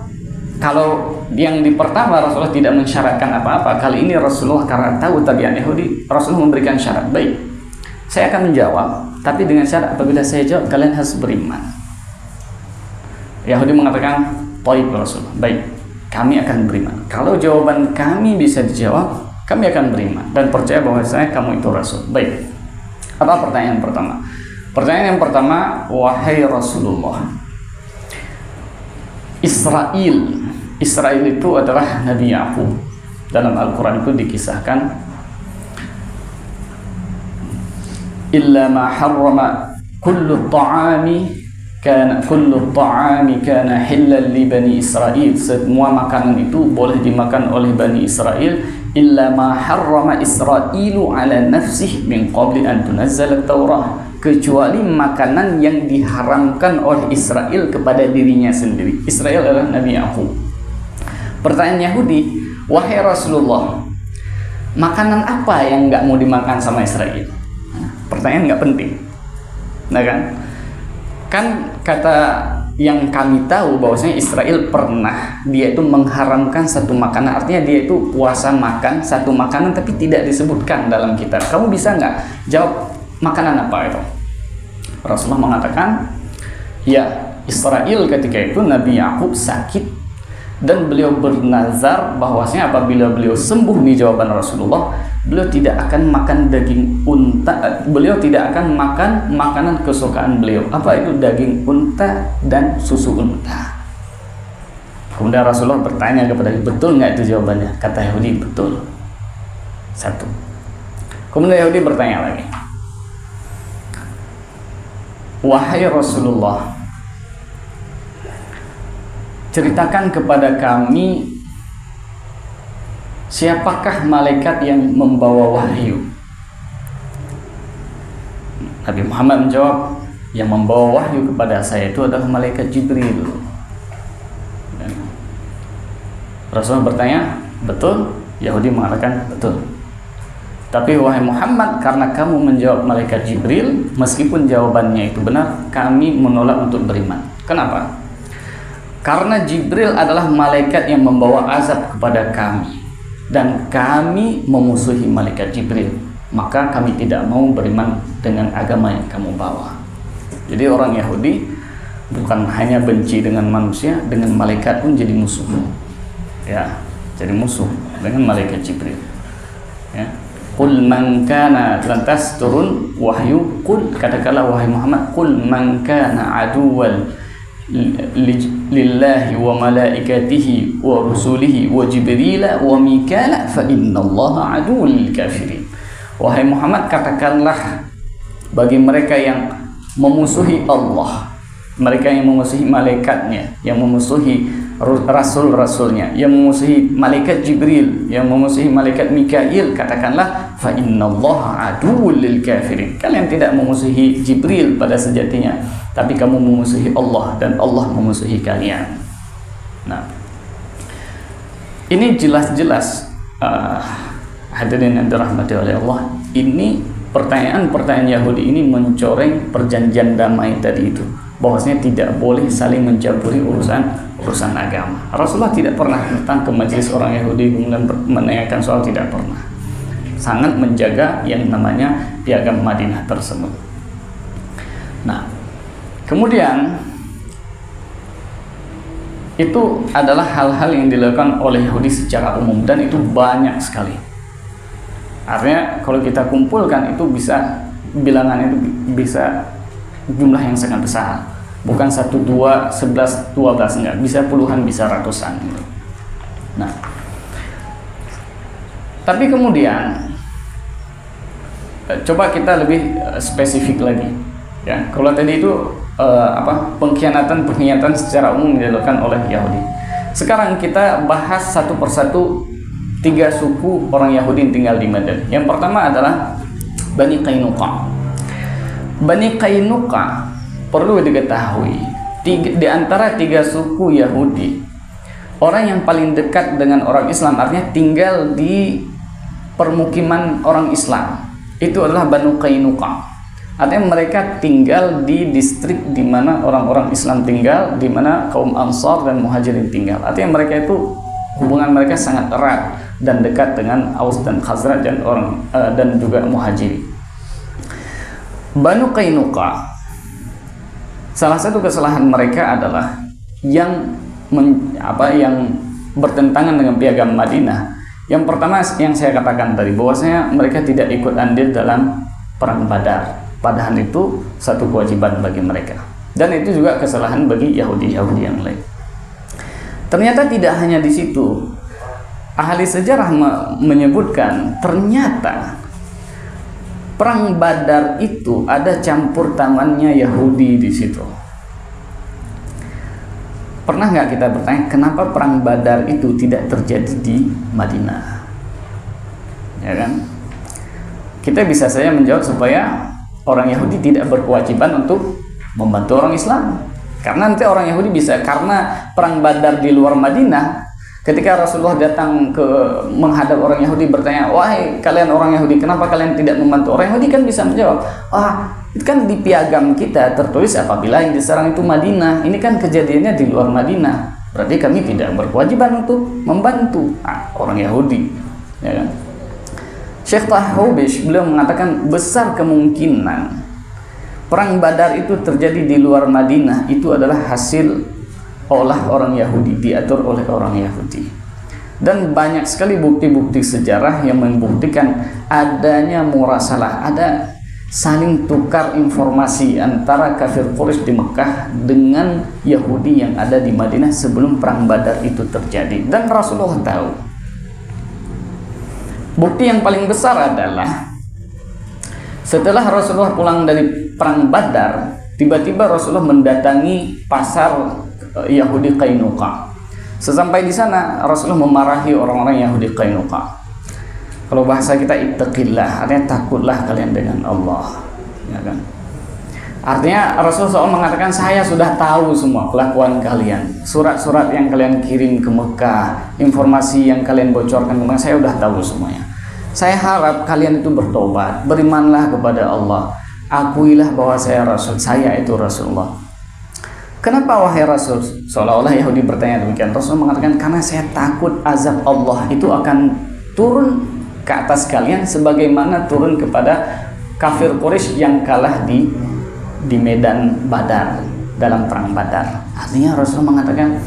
kalau yang di pertama Rasulullah tidak mensyaratkan apa-apa, kali ini Rasulullah karena tahu tabiat Yahudi, Rasulullah memberikan syarat. Baik, saya akan menjawab, tapi dengan syarat apabila saya jawab kalian harus beriman. Yahudi mengatakan, "Baik Rasulullah, baik, kami akan beriman. Kalau jawaban kami bisa dijawab, kami akan beriman dan percaya bahwa kamu itu Rasul." Baik. Apa pertanyaan pertama? Pertanyaan yang pertama, wahai Rasulullah, Israel itu adalah Nabi Yaqub. Dalam Al-Quran itu dikisahkan, illa ma harrama kullu ta'ami kana hillal li bani Israel. Semua makanan itu boleh dimakan oleh Bani Israel, illa ma harrama Israilu ala nafsih min qabli an tunazzal at-Taurah, kecuali makanan yang diharamkan oleh Israel kepada dirinya sendiri. Israel adalah Nabi Yaqub. Pertanyaan Yahudi, wahai Rasulullah, makanan apa yang nggak mau dimakan sama Israel? Pertanyaan nggak penting, nah kan kata yang kami tahu bahwasanya Israel pernah dia itu mengharamkan satu makanan, artinya dia itu puasa makan satu makanan tapi tidak disebutkan dalam kitab. Kamu bisa nggak jawab makanan apa itu? Rasulullah mengatakan, ya, Israel ketika itu Nabi Yaqub sakit dan beliau bernazar bahwasanya apabila beliau sembuh, di jawaban Rasulullah, beliau tidak akan makan daging unta, beliau tidak akan makan makanan kesukaan beliau. Apa itu daging unta dan susu unta? Kemudian Rasulullah bertanya kepada dia, betul nggak itu jawabannya? Kata Yahudi, betul. Satu. Kemudian Yahudi bertanya lagi, wahai Rasulullah, ceritakan kepada kami siapakah malaikat yang membawa wahyu? Nabi Muhammad menjawab, yang membawa wahyu kepada saya itu adalah malaikat Jibril. Rasulullah bertanya, betul? Yahudi mengatakan betul. Tapi wahai Muhammad, karena kamu menjawab malaikat Jibril, meskipun jawabannya itu benar, kami menolak untuk beriman. Kenapa? Karena Jibril adalah malaikat yang membawa azab kepada kami, dan kami memusuhi malaikat Jibril, maka kami tidak mau beriman dengan agama yang kamu bawa. Jadi orang Yahudi bukan hanya benci dengan manusia, dengan malaikat pun jadi musuh. Ya, jadi musuh dengan malaikat Jibril. Ya. Qul man kana, lantas turun wahyu, qul, katakanlah wahai Muhammad, qul man kana aduwwan lillahi wa malaikatihi wa rusulihi wa jibril wa mikala fa innallaha aduwwul lil kafirin. Wahai Muhammad, katakanlah bagi mereka yang memusuhi Allah, mereka yang memusuhi malaikatnya, yang memusuhi rasul-rasulnya, yang memusuhi malaikat Jibril, yang memusuhi malaikat Mikail, katakanlah fa innallaha aduwwul lil kafirin. Kalian tidak memusuhi Jibril pada sejatinya, tapi kamu memusuhi Allah dan Allah memusuhi kalian. Nah, ini jelas-jelas hadirin yang dirahmati oleh Allah, ini pertanyaan-pertanyaan Yahudi ini mencoreng perjanjian damai tadi itu, bahwasanya tidak boleh saling mencampuri urusan agama. Rasulullah tidak pernah datang ke majelis orang Yahudi kemudian menanyakan soal, tidak pernah. Sangat menjaga yang namanya piagam Madinah tersebut. Nah, kemudian itu adalah hal-hal yang dilakukan oleh Yahudi secara umum, dan itu banyak sekali. Artinya kalau kita kumpulkan itu bisa, bilangannya itu bisa jumlah yang sangat besar, bukan 1, 2, 11, 12, enggak, bisa puluhan, bisa ratusan. Nah, tapi kemudian coba kita lebih spesifik lagi, ya. Kalau tadi itu pengkhianatan secara umum dilakukan oleh Yahudi. Sekarang kita bahas satu persatu 3 suku orang Yahudi yang tinggal di Medan. Yang pertama adalah Bani Qainuqa. Bani Qainuqa perlu diketahui, di antara 3 suku Yahudi, orang yang paling dekat dengan orang Islam, artinya tinggal di permukiman orang Islam, itu adalah Banu Qainuqa. Artinya mereka tinggal di distrik di mana orang-orang Islam tinggal, di mana kaum Ansar dan Muhajirin tinggal. Artinya mereka itu hubungan mereka sangat erat dan dekat dengan Aus dan Khazraj dan juga Muhajirin. Banu Qainuqa, salah satu kesalahan mereka adalah yang bertentangan dengan piagam Madinah. Yang pertama yang saya katakan tadi, bahwasanya mereka tidak ikut andil dalam perang Badar, padahal itu satu kewajiban bagi mereka. Dan itu juga kesalahan bagi Yahudi-Yahudi yang lain. Ternyata tidak hanya di situ. Ahli sejarah menyebutkan ternyata perang Badar itu ada campur tangannya Yahudi di situ. Pernah nggak kita bertanya kenapa perang Badar itu tidak terjadi di Madinah? Ya kan? Kita bisa saja menjawab supaya orang Yahudi tidak berkewajiban untuk membantu orang Islam. Karena nanti orang Yahudi bisa, karena perang Badar di luar Madinah, ketika Rasulullah datang menghadap orang Yahudi bertanya, wahai kalian orang Yahudi, kenapa kalian tidak membantu? Orang Yahudi kan bisa menjawab, itu kan di piagam kita tertulis apabila yang diserang itu Madinah, ini kan kejadiannya di luar Madinah, berarti kami tidak berkewajiban untuk membantu orang Yahudi, ya kan? Syekh Tahubish beliau mengatakan besar kemungkinan perang Badar itu terjadi di luar Madinah itu adalah hasil olah orang Yahudi, diatur oleh orang Yahudi. Dan banyak sekali bukti-bukti sejarah yang membuktikan adanya murasalah, ada saling tukar informasi antara kafir Quraisy di Mekah dengan Yahudi yang ada di Madinah sebelum perang Badar itu terjadi. Dan Rasulullah tahu. Bukti yang paling besar adalah setelah Rasulullah pulang dari perang Badar, tiba-tiba Rasulullah mendatangi pasar Yahudi Qainuqa. Sesampai di sana Rasulullah memarahi orang-orang Yahudi Qainuqa. Kalau bahasa kita ittaqillah, artinya takutlah kalian dengan Allah, ya kan? Artinya Rasulullah SAW mengatakan, saya sudah tahu semua kelakuan kalian, surat-surat yang kalian kirim ke Mekah, informasi yang kalian bocorkan ke Mekah, saya sudah tahu semuanya. Saya harap kalian itu bertobat, berimanlah kepada Allah, akuilah bahwa saya Rasul, saya itu Rasulullah. Kenapa wahai Rasul? Seolah-olah Yahudi bertanya demikian. Rasul mengatakan, karena saya takut azab Allah itu akan turun ke atas kalian sebagaimana turun kepada kafir Quraisy yang kalah di di medan Badar, dalam perang Badar. Artinya Rasulullah mengatakan,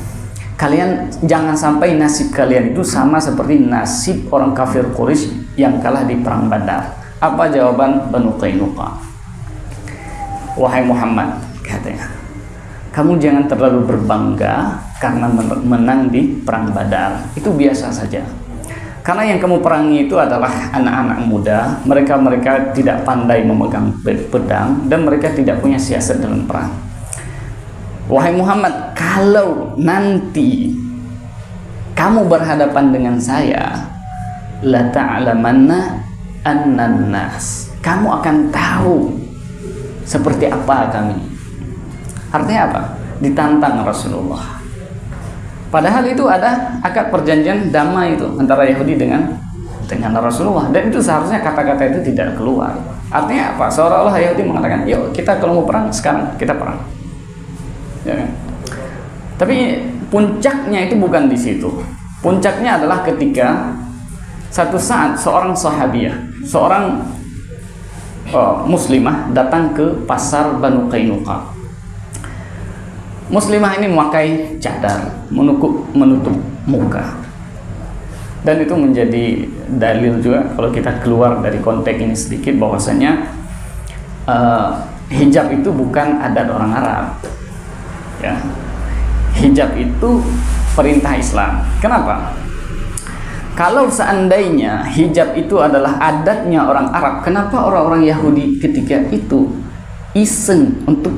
kalian jangan sampai nasib kalian itu sama seperti nasib orang kafir Quraisy yang kalah di perang Badar. Apa jawaban Banu Qainuqa? Wahai Muhammad, katanya, kamu jangan terlalu berbangga karena menang di perang Badar. Itu biasa saja. Karena yang kamu perangi itu adalah anak-anak muda. Mereka tidak pandai memegang pedang dan mereka tidak punya siasat dalam perang. Wahai Muhammad, kalau nanti kamu berhadapan dengan saya, la ta'lamanna annan nas, kamu akan tahu seperti apa kami. Artinya apa? Ditantang Rasulullah. Padahal itu ada akad perjanjian damai itu antara Yahudi dengan Rasulullah, dan itu seharusnya kata-kata itu tidak keluar. Artinya apa? Seolah-olah Yahudi mengatakan, yuk kita kalau mau perang sekarang kita perang. Ya kan? Tapi puncaknya itu bukan di situ. Puncaknya adalah ketika satu saat seorang sahabiah, seorang muslimah datang ke pasar Banu Qainuqa. Muslimah ini memakai cadar menutup muka, dan itu menjadi dalil juga kalau kita keluar dari konteks ini sedikit, bahwasanya hijab itu bukan adat orang Arab, ya. Hijab itu perintah Islam. Kenapa? Kalau seandainya hijab itu adalah adatnya orang Arab, kenapa orang-orang Yahudi ketika itu iseng untuk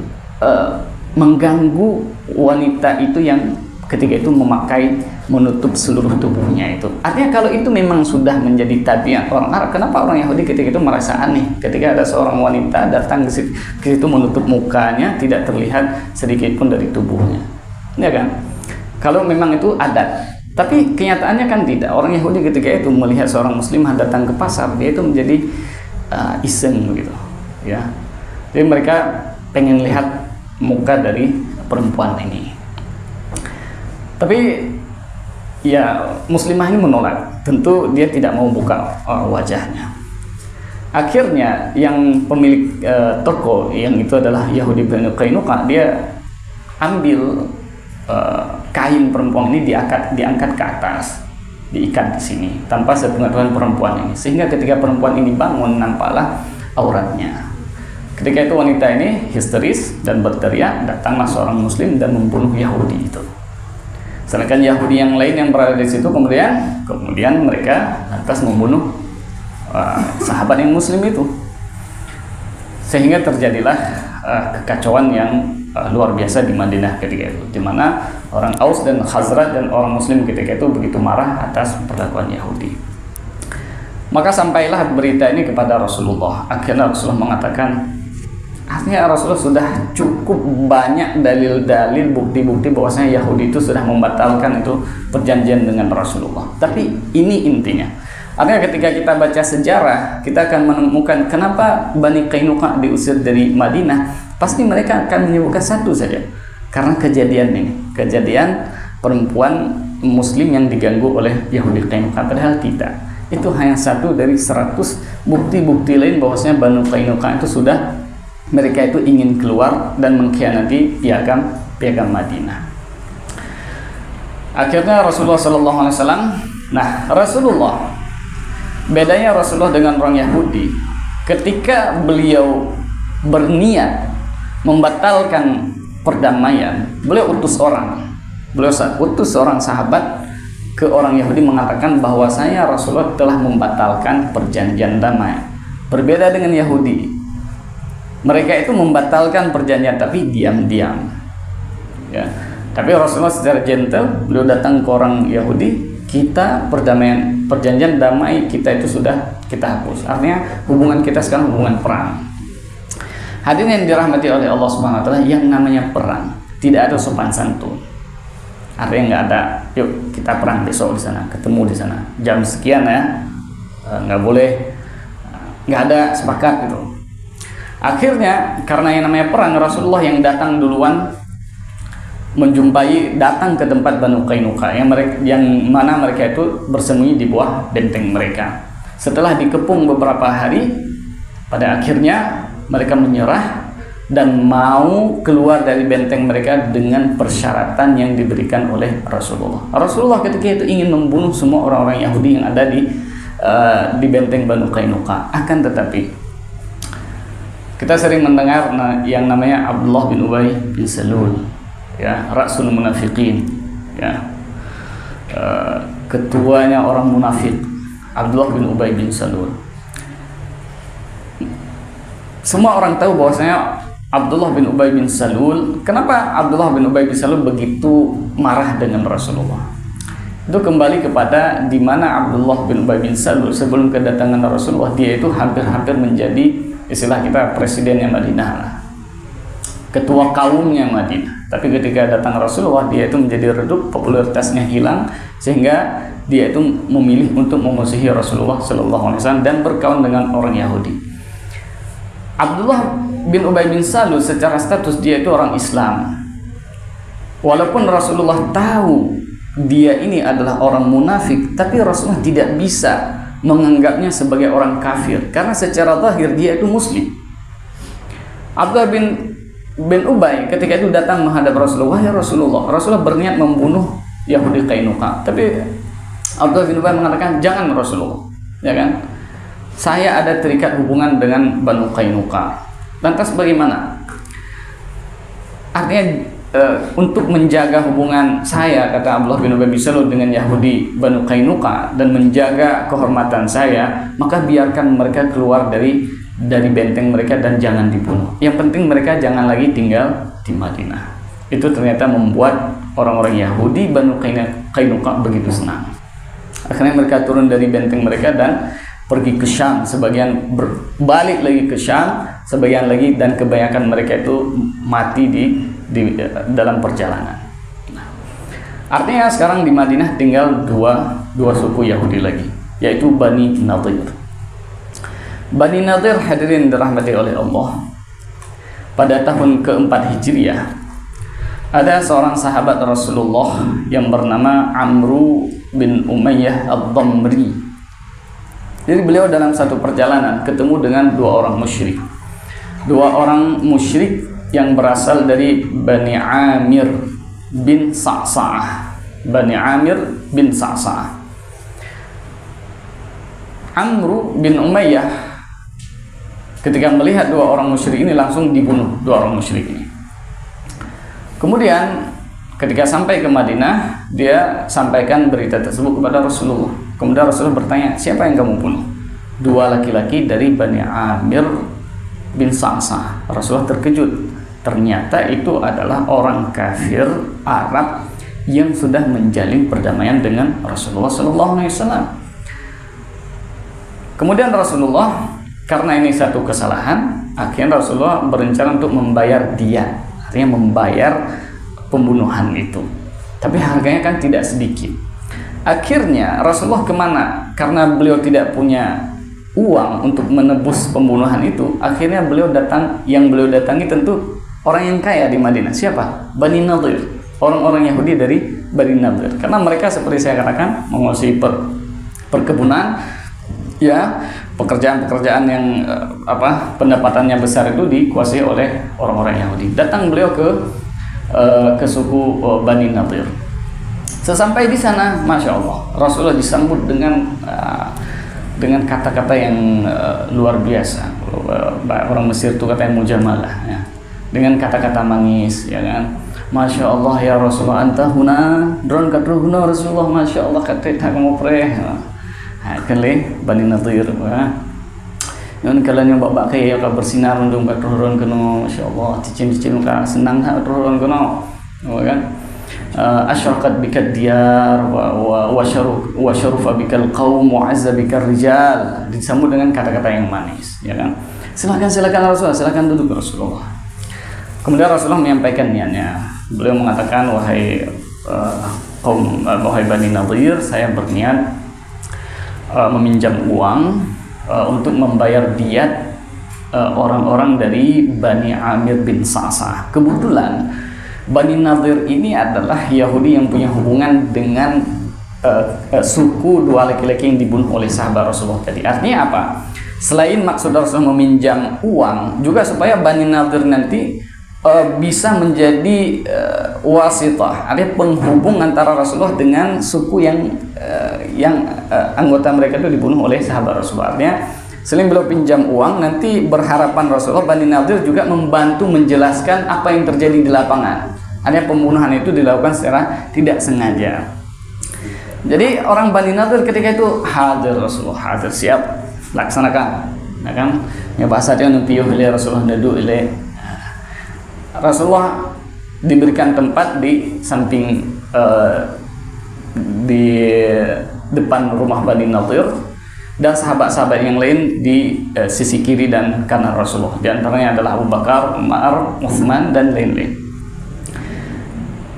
mengganggu wanita itu yang ketika itu memakai menutup seluruh tubuhnya itu? Artinya kalau itu memang sudah menjadi tabiat orang Arab, kenapa orang Yahudi ketika itu merasa aneh ketika ada seorang wanita datang ke situ menutup mukanya, tidak terlihat sedikit pun dari tubuhnya, ya kan? Kalau memang itu adat. Tapi kenyataannya kan tidak. Orang Yahudi ketika itu melihat seorang muslimah datang ke pasar, dia itu menjadi iseng begitu, ya. Jadi mereka pengen lihat muka dari perempuan ini. Tapi ya muslimah ini menolak. Tentu dia tidak mau buka wajahnya. Akhirnya yang pemilik toko yang itu adalah Yahudi Banu Qainuqa, dia ambil kain perempuan ini diangkat ke atas, diikat di sini tanpa sepengetahuan perempuan ini, sehingga ketika perempuan ini bangun nampaklah auratnya. Ketika itu wanita ini histeris dan berteriak, datanglah seorang muslim dan membunuh Yahudi itu. Sedangkan Yahudi yang lain yang berada di situ kemudian mereka lantas membunuh sahabat yang muslim itu, sehingga terjadilah kekacauan yang luar biasa di Madinah ketika itu, di mana orang Aus dan Khazraj dan orang Muslim ketika itu begitu marah atas perlakuan Yahudi. Maka sampailah berita ini kepada Rasulullah. Akhirnya Rasulullah mengatakan, artinya Rasulullah sudah cukup banyak dalil-dalil, bukti-bukti bahwasanya Yahudi itu sudah membatalkan itu perjanjian dengan Rasulullah. Tapi ini intinya. Artinya ketika kita baca sejarah, kita akan menemukan kenapa Bani Qainuqa diusir dari Madinah. Pasti mereka akan menyebutkan satu saja, karena kejadian ini, kejadian perempuan muslim yang diganggu oleh Yahudi Qainuqa. Padahal tidak, itu hanya satu dari 100 bukti-bukti lain bahwasanya Banu Qainuqa itu sudah, mereka itu ingin keluar dan mengkhianati piagam Madinah. Akhirnya Rasulullah SAW, nah Rasulullah, bedanya Rasulullah dengan orang Yahudi, ketika beliau berniat membatalkan perdamaian, beliau utus seorang sahabat ke orang Yahudi mengatakan bahwasanya Rasulullah telah membatalkan perjanjian damai. Berbeda dengan Yahudi, mereka itu membatalkan perjanjian tapi diam-diam, ya. Tapi Rasulullah secara gentle, beliau datang ke orang Yahudi, kita perjanjian damai kita itu sudah kita hapus. Artinya hubungan kita sekarang hubungan perang. Hadirin yang dirahmati oleh Allah Subhanahu wa taala, yang namanya perang tidak ada sopan santun. Artinya nggak ada, yuk kita perang besok di sana, ketemu di sana jam sekian ya, nggak boleh, nggak ada sepakat gitu. Akhirnya karena yang namanya perang, Rasulullah yang datang duluan datang ke tempat Banu Qainuqa yang mana mereka itu bersembunyi di bawah benteng mereka. Setelah dikepung beberapa hari, pada akhirnya mereka menyerah dan mau keluar dari benteng mereka dengan persyaratan yang diberikan oleh Rasulullah. Rasulullah ketika itu ingin membunuh semua orang-orang Yahudi yang ada di benteng Banu Qainuqa. Akan tetapi kita sering mendengar yang namanya Abdullah bin Ubay bin Salul, ya, Ra'sul Munafiqin, ya, ketuanya orang munafik, Abdullah bin Ubay bin Salul. Semua orang tahu bahwasanya Abdullah bin Ubay bin Salul, kenapa Abdullah bin Ubay bin Salul begitu marah dengan Rasulullah? Itu kembali kepada di mana Abdullah bin Ubay bin Salul sebelum kedatangan Rasulullah, dia itu hampir-hampir menjadi istilah kita presidennya Madinah lah, ketua kaumnya Madinah. Tapi ketika datang Rasulullah, dia itu menjadi redup, popularitasnya hilang, sehingga dia itu memilih untuk memusuhi Rasulullah SAW dan berkawan dengan orang Yahudi. Abdullah bin Ubay bin Salul secara status dia itu orang Islam. Walaupun Rasulullah tahu dia ini adalah orang munafik, tapi Rasulullah tidak bisa menganggapnya sebagai orang kafir karena secara zahir dia itu muslim. Abdullah bin Ubay ketika itu datang menghadap Rasulullah, ya Rasulullah berniat membunuh Yahudi Qainuqa. Tapi Abdullah bin Ubay mengatakan, jangan Rasulullah, ya kan? Saya ada terikat hubungan dengan Banu Qainuqa. Lantas bagaimana? Artinya untuk menjaga hubungan saya, kata Abdullah bin Ubay bin Salul, dengan Yahudi Banu Qainuqa dan menjaga kehormatan saya, maka biarkan mereka keluar dari benteng mereka dan jangan dibunuh. Yang penting mereka jangan lagi tinggal di Madinah. Itu ternyata membuat orang-orang Yahudi Banu Qainuqa begitu senang. Akhirnya mereka turun dari benteng mereka dan pergi ke Syam, sebagian balik lagi ke Syam, sebagian lagi, dan kebanyakan mereka itu mati di dalam perjalanan. Nah, artinya sekarang di Madinah tinggal dua suku Yahudi lagi, yaitu Bani Nadir. Bani Nadir, hadirin dirahmati oleh Allah, pada tahun keempat Hijriah ada seorang sahabat Rasulullah yang bernama Amru bin Umayyah Ad-Damri. Jadi beliau dalam satu perjalanan ketemu dengan dua orang musyrik yang berasal dari Bani Amir bin Sa'sa'ah. Bani Amir bin Sa'sa'ah. Amru bin Umayyah ketika melihat dua orang musyrik ini langsung dibunuh dua orang musyrik ini. Kemudian ketika sampai ke Madinah, dia sampaikan berita tersebut kepada Rasulullah. Kemudian Rasulullah bertanya, siapa yang kamu bunuh? Dua laki-laki dari Bani Amir bin Sa'sa'ah. Rasulullah terkejut. Ternyata itu adalah orang kafir Arab yang sudah menjalin perdamaian dengan Rasulullah SAW. Kemudian Rasulullah, karena ini satu kesalahan, akhirnya Rasulullah berencana untuk membayar diat, artinya membayar pembunuhan itu. Tapi harganya kan tidak sedikit. Akhirnya Rasulullah kemana? Karena beliau tidak punya uang untuk menebus pembunuhan itu, akhirnya beliau datangi tentu orang yang kaya di Madinah. Siapa? Bani Nadir, orang-orang Yahudi dari Bani Nadir. Karena mereka seperti saya katakan menguasai perkebunan, ya, pekerjaan-pekerjaan yang pendapatannya besar itu dikuasai oleh orang-orang Yahudi. Datang beliau ke suku Bani Nadir. Sesampai di sana, masya Allah, Rasulullah disambut dengan kata-kata yang luar biasa. Orang Mesir itu katanya mujamalah, ya, dengan kata-kata manis, ya kan. Masya Allah ya Rasulullah, anta huna, drone katru huna Rasulullah, masya Allah kata kamu preh. Kali Bani Nadir, yang kalian yang bapak kayak yang bersinar untuk katruhron keno, masya Allah, cicin-cicin muka senang hak katruhron keno, kan? Asyraqat bika diyar wa syarufa bikal qaum wa azza bikal rijal. Disambut dengan kata-kata yang manis, ya kan. Silakan Rasulullah, silakan duduk Rasulullah. Kemudian Rasulullah menyampaikan niatnya. Beliau mengatakan, wahai Bani Nadir, saya berniat meminjam uang untuk membayar diat orang-orang dari Bani Amir bin Sa'sa'ah. Kebetulan Bani Nadir ini adalah Yahudi yang punya hubungan dengan suku dua laki-laki yang dibunuh oleh sahabat Rasulullah tadi. Artinya apa? Selain maksud Rasulullah meminjam uang, juga supaya Bani Nadir nanti bisa menjadi wasitah, ada penghubung antara Rasulullah dengan suku yang anggota mereka itu dibunuh oleh sahabat Rasulullah. Artinya selain beliau pinjam uang, nanti berharapan Rasulullah Bani Nadir juga membantu menjelaskan apa yang terjadi di lapangan. Ada pembunuhan itu dilakukan secara tidak sengaja. Jadi orang Bani Nadir ketika itu hadir Rasulullah, hadir, siap laksanakan. Nah kan, ya bahasa dia nupiuh ilai Rasulullah nadu ilai. Rasulullah diberikan tempat di samping di depan rumah Bani Nadir, dan sahabat-sahabat yang lain di sisi kiri dan kanan Rasulullah. Di antaranya adalah Abu Bakar, Umar, Utsman dan lain-lain.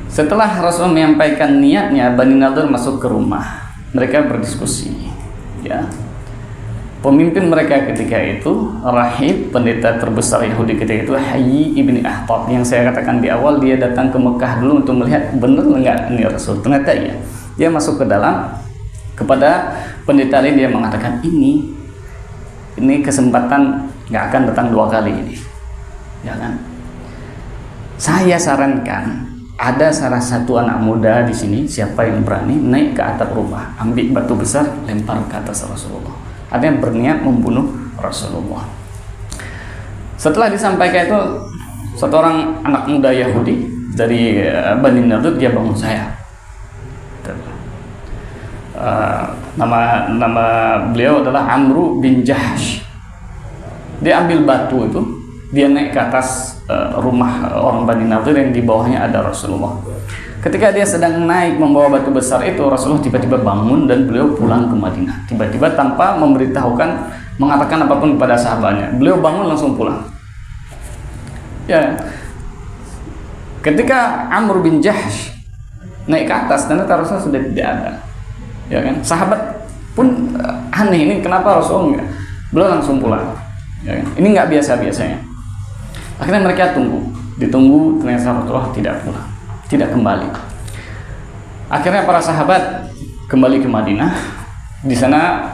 Setelah Rasulullah menyampaikan niatnya, Bani Nadir masuk ke rumah. Mereka berdiskusi. Ya. Pemimpin mereka ketika itu, rahib, pendeta terbesar Yahudi ketika itu, Hayy ibn Akhtab, yang saya katakan di awal, dia datang ke Mekah dulu untuk melihat benar enggak ini Rasul. Ternyata iya. Dia masuk ke dalam, kepada pendeta lain dia mengatakan, ini kesempatan nggak akan datang dua kali ini. Ya kan? Saya sarankan, ada salah satu anak muda di sini, siapa yang berani naik ke atap rumah, ambil batu besar, lempar ke atas Rasulullah. Ada yang berniat membunuh Rasulullah. Setelah disampaikan itu, satu orang anak muda Yahudi dari Bani Nadir, dia bangun saya. Nama beliau adalah Amru bin Jahsh. Dia ambil batu itu, dia naik ke atas rumah orang Bani Nadir yang di bawahnya ada Rasulullah. Ketika dia sedang naik membawa batu besar itu, Rasulullah tiba-tiba bangun dan beliau pulang ke Madinah. Tiba-tiba tanpa memberitahukan, mengatakan apapun kepada sahabatnya. Beliau bangun langsung pulang. Ya. Ketika Amr bin Jahsh naik ke atas, ternyata Rasulullah sudah tidak ada. Ya kan? Sahabat pun aneh, ini kenapa Rasulullah enggak? Beliau langsung pulang. Ya kan? Ini nggak biasa-biasanya. Akhirnya mereka ditunggu, ternyata Rasulullah tidak pulang, tidak kembali. Akhirnya para sahabat kembali ke Madinah. Di sana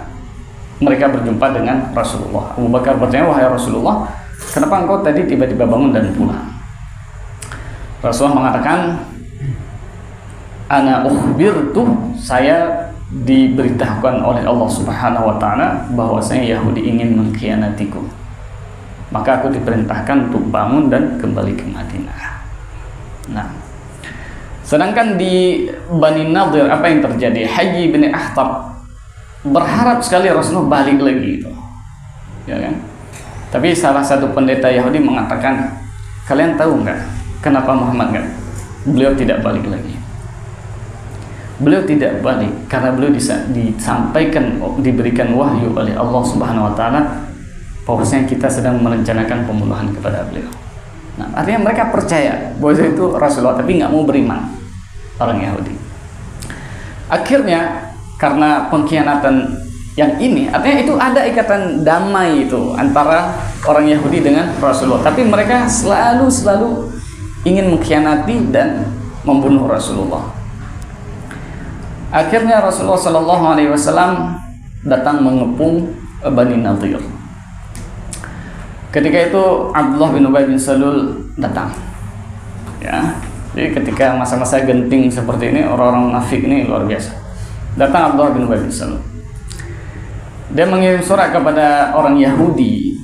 mereka berjumpa dengan Rasulullah. Abu Bakar bertanya, wahai Rasulullah, kenapa engkau tadi tiba-tiba bangun dan pulang? Rasulullah mengatakan, ana ukhbirtu, saya diberitahukan oleh Allah Subhanahu wa taala bahwasanya Yahudi ingin mengkhianatiku. Maka aku diperintahkan untuk bangun dan kembali ke Madinah. Nah, sedangkan di Bani Nadir apa yang terjadi? Hayy bin Akhtab berharap sekali Rasulullah balik lagi itu. Ya kan? Tapi salah satu pendeta Yahudi mengatakan, kalian tahu nggak kenapa Muhammad nggak? Beliau tidak balik lagi. Beliau tidak balik karena beliau disampaikan, diberikan wahyu oleh Allah Subhanahu wa taala bahwasanya kita sedang merencanakan pembunuhan kepada beliau. Nah, artinya mereka percaya bahwa itu Rasulullah, tapi nggak mau beriman, orang Yahudi. Akhirnya karena pengkhianatan yang ini, artinya itu ada ikatan damai itu antara orang Yahudi dengan Rasulullah, tapi mereka selalu ingin mengkhianati dan membunuh Rasulullah. Akhirnya Rasulullah Shallallahu Alaihi Wasallam datang mengepung Bani Nadir. Ketika itu Abdullah bin Ubay bin Salul datang. Ya, jadi ketika masa-masa genting seperti ini, orang-orang munafik ini luar biasa. Datang Abdullah bin Ubay bin Salul. Dia mengirim surat kepada orang Yahudi.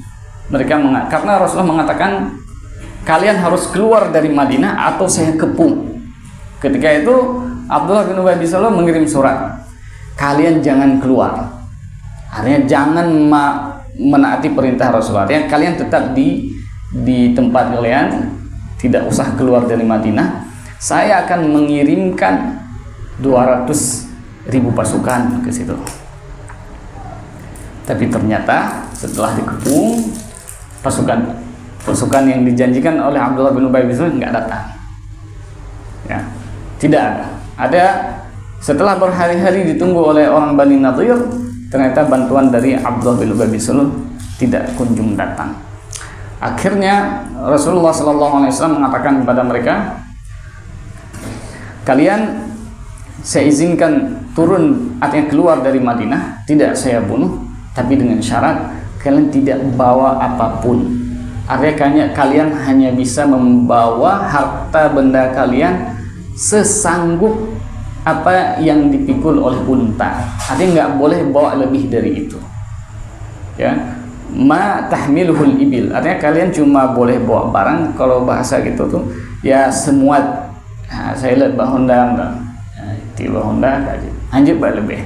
Karena Rasulullah mengatakan, kalian harus keluar dari Madinah atau saya kepung. Ketika itu Abdullah bin Ubay bin Salul mengirim surat, kalian jangan keluar. Artinya jangan menaati perintah Rasulullah. Artinya kalian tetap di tempat kalian, tidak usah keluar dari Madinah. Saya akan mengirimkan 200.000 pasukan ke situ. Tapi ternyata setelah dikepung, pasukan yang dijanjikan oleh Abdullah bin Ubay bin Salul nggak datang. Ya, tidak ada. Ada setelah berhari-hari ditunggu oleh orang Bani Nadir, ternyata bantuan dari Abdullah bin Ubay bin Salul tidak kunjung datang. Akhirnya Rasulullah SAW mengatakan kepada mereka, kalian saya izinkan turun, artinya keluar dari Madinah, tidak saya bunuh, tapi dengan syarat kalian tidak bawa apapun. Artinya kalian hanya bisa membawa harta benda kalian sesanggup apa yang dipikul oleh unta. Artinya nggak boleh bawa lebih dari itu. Ya, ma tahmiluhul ibil. Artinya kalian cuma boleh bawa barang, kalau bahasa gitu tuh ya semua. Nah, saya lihat bahondang, di bahondang kaji. Anjir lebih.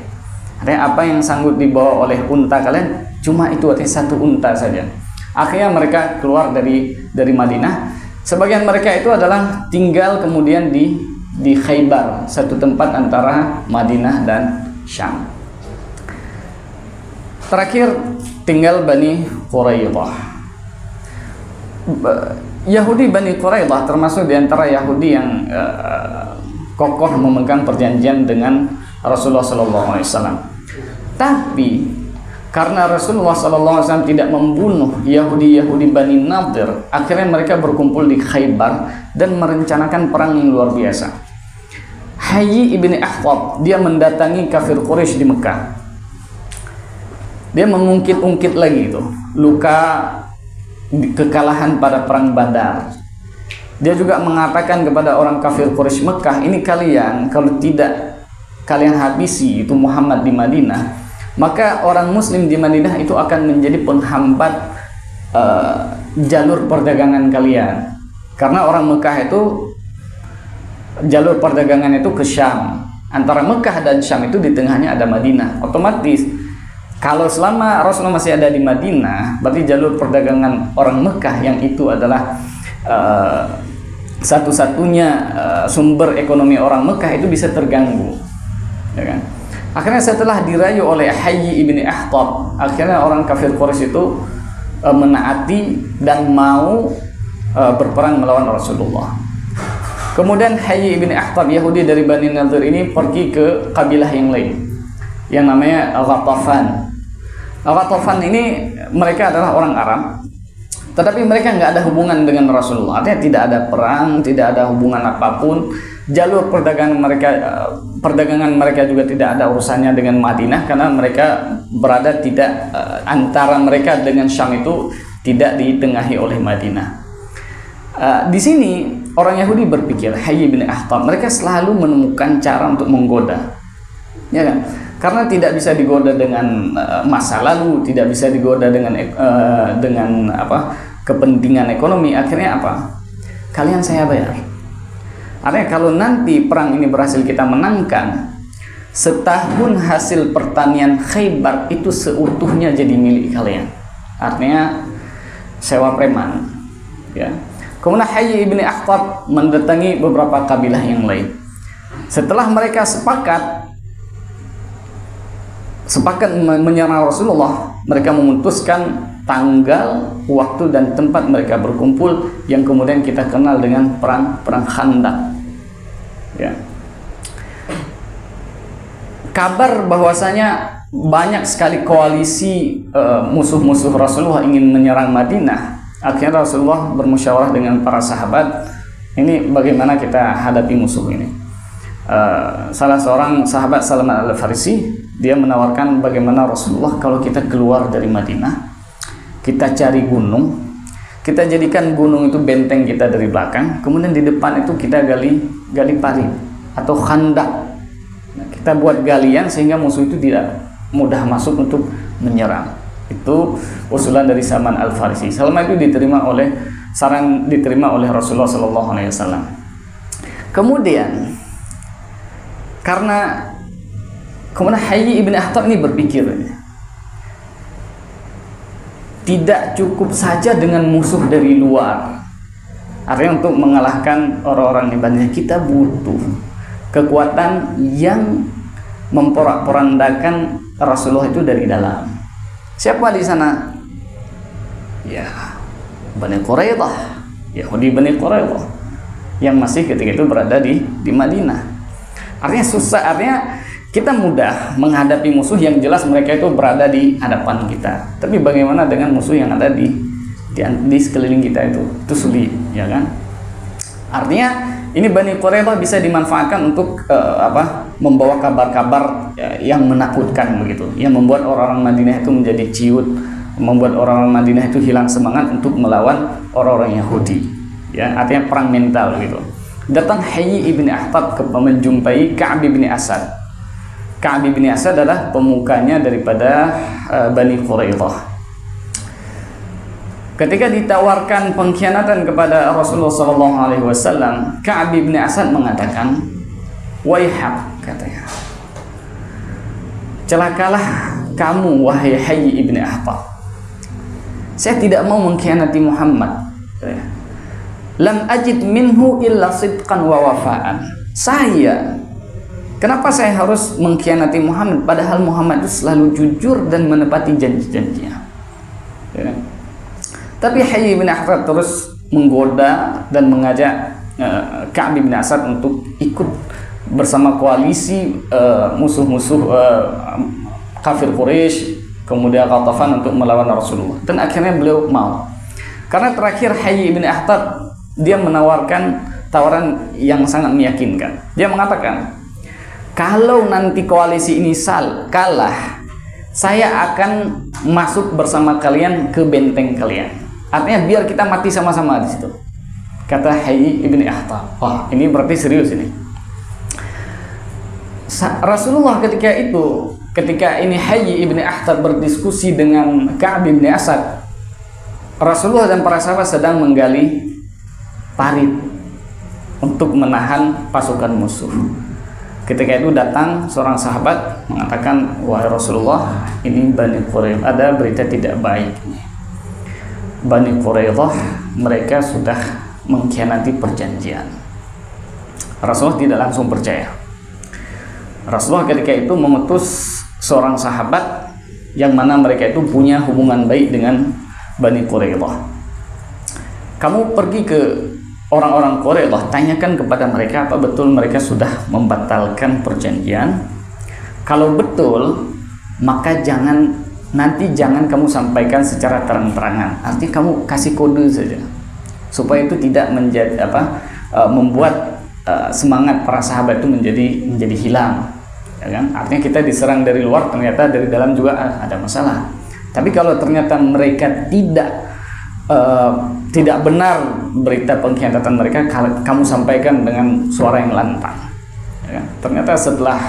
Artinya apa yang sanggup dibawa oleh unta kalian cuma itu, artinya satu unta saja. Akhirnya mereka keluar dari Madinah. Sebagian mereka itu adalah tinggal kemudian di Khaybar, satu tempat antara Madinah dan Syam. Terakhir tinggal Bani Quraidah. Yahudi Bani Quraidah termasuk di antara Yahudi yang kokoh memegang perjanjian dengan Rasulullah SAW. Tapi karena Rasulullah SAW tidak membunuh Yahudi Bani Nadir, akhirnya mereka berkumpul di Khaybar dan merencanakan perang yang luar biasa. Hayy ibn Akhtab, dia mendatangi kafir Quraisy di Mekah. Dia mengungkit-ungkit lagi itu luka kekalahan pada perang Badar. Dia juga mengatakan kepada orang kafir Quraisy Mekah, ini kalian kalau tidak kalian habisi itu Muhammad di Madinah, maka orang muslim di Madinah itu akan menjadi penghambat jalur perdagangan kalian. Karena orang Mekah itu jalur perdagangan itu ke Syam. Antara Mekah dan Syam itu di tengahnya ada Madinah. Otomatis kalau selama Rasulullah masih ada di Madinah, berarti jalur perdagangan orang Mekah yang itu adalah satu-satunya sumber ekonomi orang Mekah itu bisa terganggu, ya kan? Akhirnya setelah dirayu oleh Hayy ibn Akhtab, akhirnya orang kafir Quraisy itu menaati dan mau berperang melawan Rasulullah. Kemudian Hayy ibn Akhtab, Yahudi dari Bani Nadir ini pergi ke kabilah yang lain yang namanya Ghatafan. Ghatafan ini mereka adalah orang Arab, tetapi mereka nggak ada hubungan dengan Rasulullah. Artinya tidak ada perang, tidak ada hubungan apapun. Jalur perdagangan mereka juga tidak ada urusannya dengan Madinah, karena mereka berada tidak antara mereka dengan Syam itu tidak ditengahi oleh Madinah. Di sini orang Yahudi berpikir, Hayy bin Akhtab, mereka selalu menemukan cara untuk menggoda, ya kan? Karena tidak bisa digoda dengan masa lalu, tidak bisa digoda dengan kepentingan ekonomi. Akhirnya apa? Kalian saya bayar. Artinya kalau nanti perang ini berhasil kita menangkan, setahun hasil pertanian Khaybar itu seutuhnya jadi milik kalian. Artinya sewa preman, ya. Kemudian Hayy ibn Akhtab mendatangi beberapa kabilah yang lain. Setelah mereka sepakat menyerang Rasulullah, mereka memutuskan tanggal, waktu dan tempat mereka berkumpul yang kemudian kita kenal dengan perang Khandaq. Ya. Kabar bahwasanya banyak sekali koalisi musuh-musuh Rasulullah ingin menyerang Madinah. Akhirnya Rasulullah bermusyawarah dengan para sahabat, ini bagaimana kita hadapi musuh ini. Salah seorang sahabat, Salman al-Farisi, dia menawarkan bagaimana Rasulullah kalau kita keluar dari Madinah, kita cari gunung, kita jadikan gunung itu benteng kita dari belakang, kemudian di depan itu kita gali parit atau khandak. Nah, kita buat galian sehingga musuh itu tidak mudah masuk untuk menyerang. Itu usulan dari Salman al-Farisi. Salman itu diterima oleh Rasulullah SAW. Kemudian Hayy ibn Akhtab ini berpikir, tidak cukup saja dengan musuh dari luar. Artinya untuk mengalahkan orang-orang di Madinah kita butuh kekuatan yang memporak-porandakan Rasulullah itu dari dalam. Siapa di sana? Ya, Bani Quraidah, Yahudi Bani Quraidah yang masih ketika itu berada di Madinah. Artinya susah, artinya kita mudah menghadapi musuh yang jelas mereka itu berada di hadapan kita. Tapi bagaimana dengan musuh yang ada di sekeliling kita itu sulit, ya kan? Artinya ini Bani Quraidah bisa dimanfaatkan untuk membawa kabar-kabar yang menakutkan begitu, yang membuat orang-orang Madinah itu menjadi ciut membuat orang Madinah itu hilang semangat untuk melawan orang-orang Yahudi. Ya, artinya perang mental gitu. Datang Hayy ibn Akhtab menjumpai Ka'b ibn Asad. Ka'b ibn Asad adalah pemukanya daripada Bani Quraidah. Ketika ditawarkan pengkhianatan kepada Rasulullah SAW, Ka'b ibn Asad mengatakan, "Waihak," katanya, "celakalah kamu wahai Hayy ibn Akhtab. Saya tidak mau mengkhianati Muhammad. Lam ajid minhu illa sidqan wa wafaan." Kenapa saya harus mengkhianati Muhammad padahal Muhammad itu selalu jujur dan menepati janji-janjinya. Ya. Tapi Hayy bin Akhtab terus menggoda dan mengajak Ka'b bin Asad untuk ikut bersama koalisi musuh-musuh kafir Quraisy, kemudian Ghatafan untuk melawan Rasulullah. Dan akhirnya beliau mau. Karena terakhir Hayy bin Akhtab dia menawarkan tawaran yang sangat meyakinkan. Dia mengatakan, "Kalau nanti koalisi ini kalah, saya akan masuk bersama kalian ke benteng kalian. Artinya biar kita mati sama-sama di situ." Kata Hayy ibn Akhtab. Wah, ini berarti serius ini. Rasulullah ketika ini Hayy ibn Akhtab berdiskusi dengan Ka'b bin Asad, Rasulullah dan para sahabat sedang menggali parit untuk menahan pasukan musuh. Ketika itu datang seorang sahabat mengatakan, "Wahai Rasulullah, ini Bani Quraidah, ada berita tidak baik. Bani Quraidah mereka sudah mengkhianati perjanjian." Rasulullah tidak langsung percaya. Rasulullah ketika itu mengutus seorang sahabat yang mana mereka itu punya hubungan baik dengan Bani Quraidah. "Kamu pergi ke orang-orang Quraidah, tanyakan kepada mereka apa betul mereka sudah membatalkan perjanjian. Kalau betul, maka jangan kamu sampaikan secara terang-terangan. Artinya kamu kasih kode saja supaya itu tidak membuat semangat para sahabat itu menjadi hilang. Ya kan? Artinya kita diserang dari luar, ternyata dari dalam juga ada masalah. Tapi kalau ternyata mereka tidak benar berita pengkhianatan mereka, kamu sampaikan dengan suara yang lantang." Ya, ternyata setelah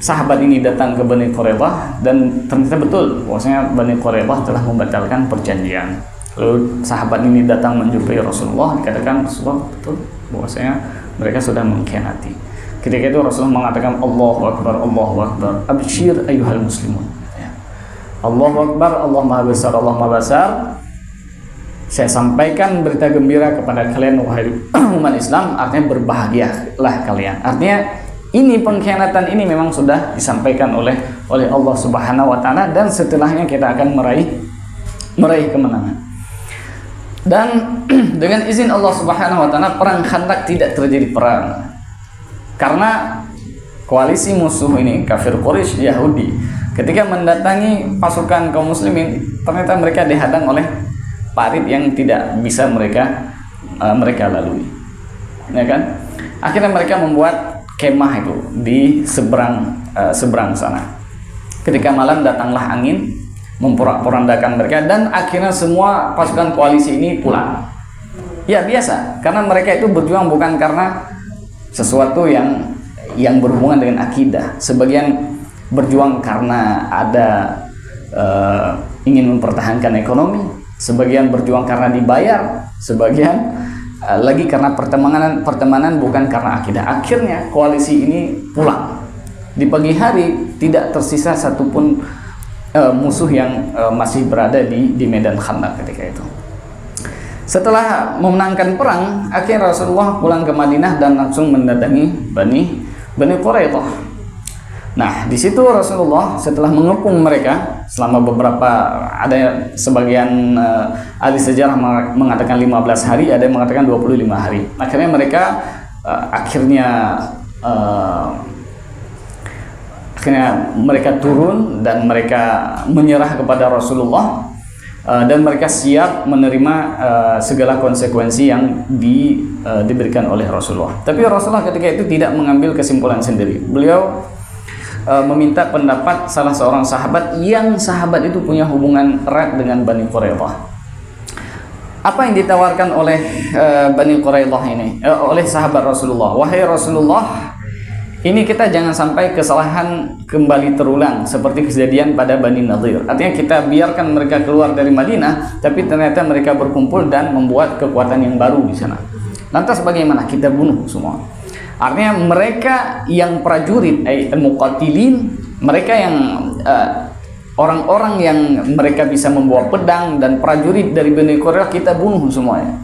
sahabat ini datang ke Bani Quraidah, dan ternyata betul bahwasanya Bani Quraidah telah membatalkan perjanjian. Lalu sahabat ini datang menjumpai Rasulullah, dikatakan, "Rasulullah, betul bahwasanya mereka sudah mengkhianati." Ketika itu Rasulullah mengatakan, "Allahu Akbar, Allahu Akbar, abshir ayyuhal muslimun." Allahu Akbar, Allah Maha Besar, Allah Maha Besar. Saya sampaikan berita gembira kepada kalian wahai umat Islam, artinya berbahagialah kalian. Artinya ini pengkhianatan ini memang sudah disampaikan oleh Allah Subhanahu wa taala, dan setelahnya kita akan meraih kemenangan. Dan dengan izin Allah Subhanahu wa taala perang Khandaq tidak terjadi perang. Karena koalisi musuh ini kafir Quraisy, Yahudi, ketika mendatangi pasukan kaum muslimin, ternyata mereka dihadang oleh parit yang tidak bisa mereka lalui. Ya kan? Akhirnya mereka membuat kemah itu di seberang sana. Ketika malam datanglah angin memporak-porandakan mereka, dan akhirnya semua pasukan koalisi ini pulang. Ya biasa, karena mereka itu berjuang bukan karena sesuatu yang berhubungan dengan akidah. Sebagian berjuang karena ada ingin mempertahankan ekonomi, sebagian berjuang karena dibayar, sebagian lagi karena pertemanan bukan karena akidah. Akhirnya koalisi ini pulang. Di pagi hari tidak tersisa satupun musuh yang masih berada di medan Khandaq ketika itu. Setelah memenangkan perang, akhirnya Rasulullah pulang ke Madinah dan langsung mendatangi Bani Quraidah. Nah, di situ Rasulullah setelah mengepung mereka selama ada sebagian ahli sejarah mengatakan 15 hari, ada yang mengatakan 25 hari. Akhirnya mereka mereka turun dan mereka menyerah kepada Rasulullah, dan mereka siap menerima segala konsekuensi yang diberikan oleh Rasulullah. Tapi Rasulullah ketika itu tidak mengambil kesimpulan sendiri. Beliau meminta pendapat salah seorang sahabat yang sahabat itu punya hubungan erat dengan Bani Quraidah. Apa yang ditawarkan oleh Bani Quraidah ini oleh sahabat Rasulullah? Wahai Rasulullah, ini kita jangan sampai kesalahan kembali terulang seperti kejadian pada Bani Nadir. Artinya kita biarkan mereka keluar dari Madinah, tapi ternyata mereka berkumpul dan membuat kekuatan yang baru di sana. Lantas bagaimana? Kita bunuh semua. Artinya mereka yang prajurit, al-muqatilin, mereka yang orang-orang yang mereka bisa membawa pedang dan prajurit dari Bani Quraidah kita bunuh semuanya.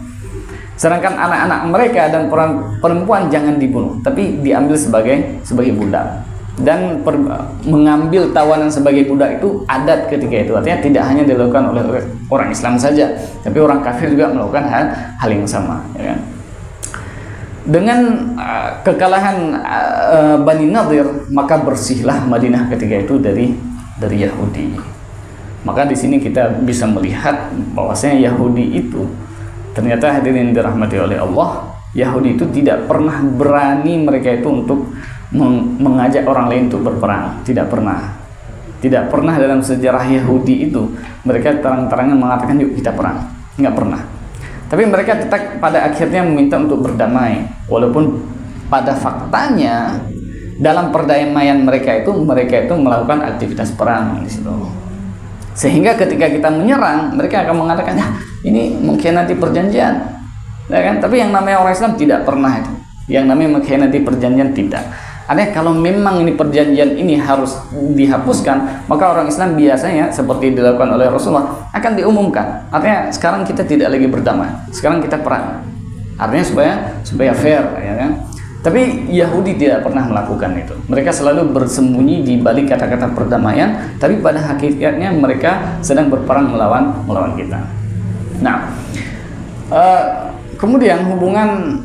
Sedangkan anak-anak mereka dan perempuan jangan dibunuh, tapi diambil sebagai budak. Dan mengambil tawanan sebagai budak itu adat ketika itu. Artinya tidak hanya dilakukan oleh orang Islam saja, tapi orang kafir juga melakukan hal yang sama, ya kan? Dengan kekalahan Bani Nadir, maka bersihlah Madinah ketika itu dari Yahudi. Maka di sini kita bisa melihat bahwasanya Yahudi itu ternyata, hadirin dirahmati oleh Allah, Yahudi itu tidak pernah berani mereka itu untuk mengajak orang lain untuk berperang. Tidak pernah dalam sejarah Yahudi itu mereka terang-terangan mengatakan yuk kita perang. Nggak pernah. Tapi mereka tetap pada akhirnya meminta untuk berdamai, walaupun pada faktanya dalam perdamaian mereka itu melakukan aktivitas perang di situ. Sehingga ketika kita menyerang, mereka akan mengatakan, ya ini mengkhianati perjanjian, ya kan? Tapi yang namanya orang Islam tidak pernah itu. Yang namanya mengkhianati perjanjian tidak. Artinya kalau memang ini perjanjian ini harus dihapuskan, maka orang Islam biasanya seperti dilakukan oleh Rasulullah akan diumumkan. Artinya sekarang kita tidak lagi berdamai, sekarang kita perang. Artinya supaya fair, ya kan? Tapi Yahudi tidak pernah melakukan itu. Mereka selalu bersembunyi di balik kata-kata perdamaian, tapi pada hakikatnya mereka sedang berperang melawan kita. Nah, kemudian hubungan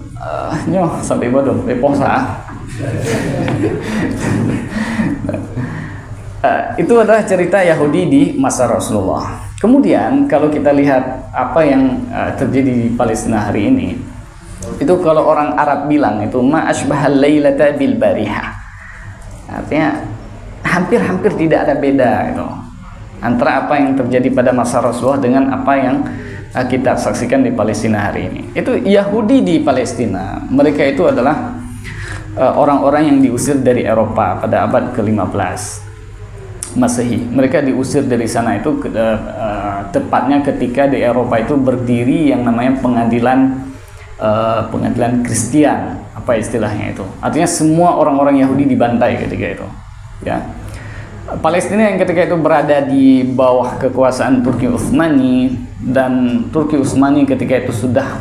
sampai bodoh, reposa. Itu adalah cerita Yahudi di masa Rasulullah. Kemudian kalau kita lihat apa yang terjadi di Palestina hari ini, itu kalau orang Arab bilang itu ma asbahal lailata bil barihah. Artinya hampir tidak ada beda itu antara apa yang terjadi pada masa Rasulullah dengan apa yang kita saksikan di Palestina hari ini. Itu Yahudi di Palestina, mereka itu adalah orang-orang yang diusir dari Eropa pada abad ke-15 Masehi. Mereka diusir dari sana itu tepatnya ketika di Eropa itu berdiri yang namanya pengadilan Kristen, apa istilahnya itu. Artinya semua orang-orang Yahudi dibantai ketika itu, ya. Palestina yang ketika itu berada di bawah kekuasaan Turki Utsmani, dan Turki Utsmani ketika itu sudah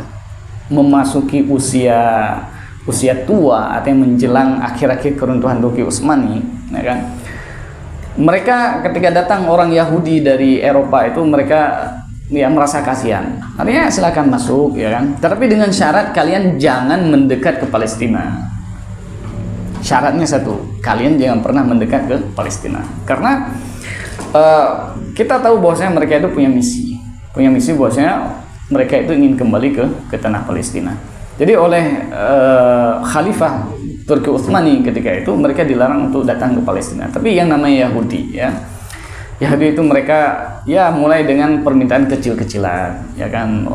memasuki usia tua, artinya menjelang akhir-akhir keruntuhan Turki Utsmani, ya kan. Mereka ketika datang orang Yahudi dari Eropa itu mereka merasa kasihan. Artinya silakan masuk, ya kan. Tapi dengan syarat kalian jangan mendekat ke Palestina. Syaratnya satu, kalian jangan pernah mendekat ke Palestina. Karena kita tahu bahwasanya mereka itu punya misi bahwasanya mereka itu ingin kembali ke tanah Palestina. Jadi oleh Khalifah Turki Utsmani ketika itu mereka dilarang untuk datang ke Palestina. Tapi yang namanya Yahudi, ya. Yahudi itu mereka mulai dengan permintaan kecil-kecilan, ya kan.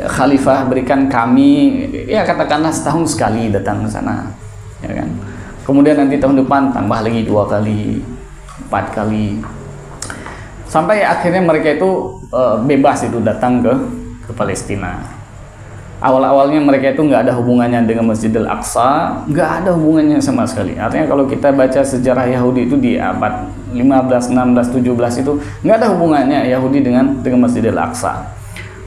Khalifah berikan kami katakanlah setahun sekali datang ke sana, ya kan. Kemudian nanti tahun depan tambah lagi 2 kali, 4 kali, sampai akhirnya mereka itu bebas itu datang ke Palestina. Awal-awalnya mereka itu nggak ada hubungannya dengan Masjidil Aqsa, nggak ada hubungannya sama sekali. Artinya kalau kita baca sejarah Yahudi itu di abad 15, 16, 17 itu nggak ada hubungannya Yahudi dengan Masjidil Aqsa.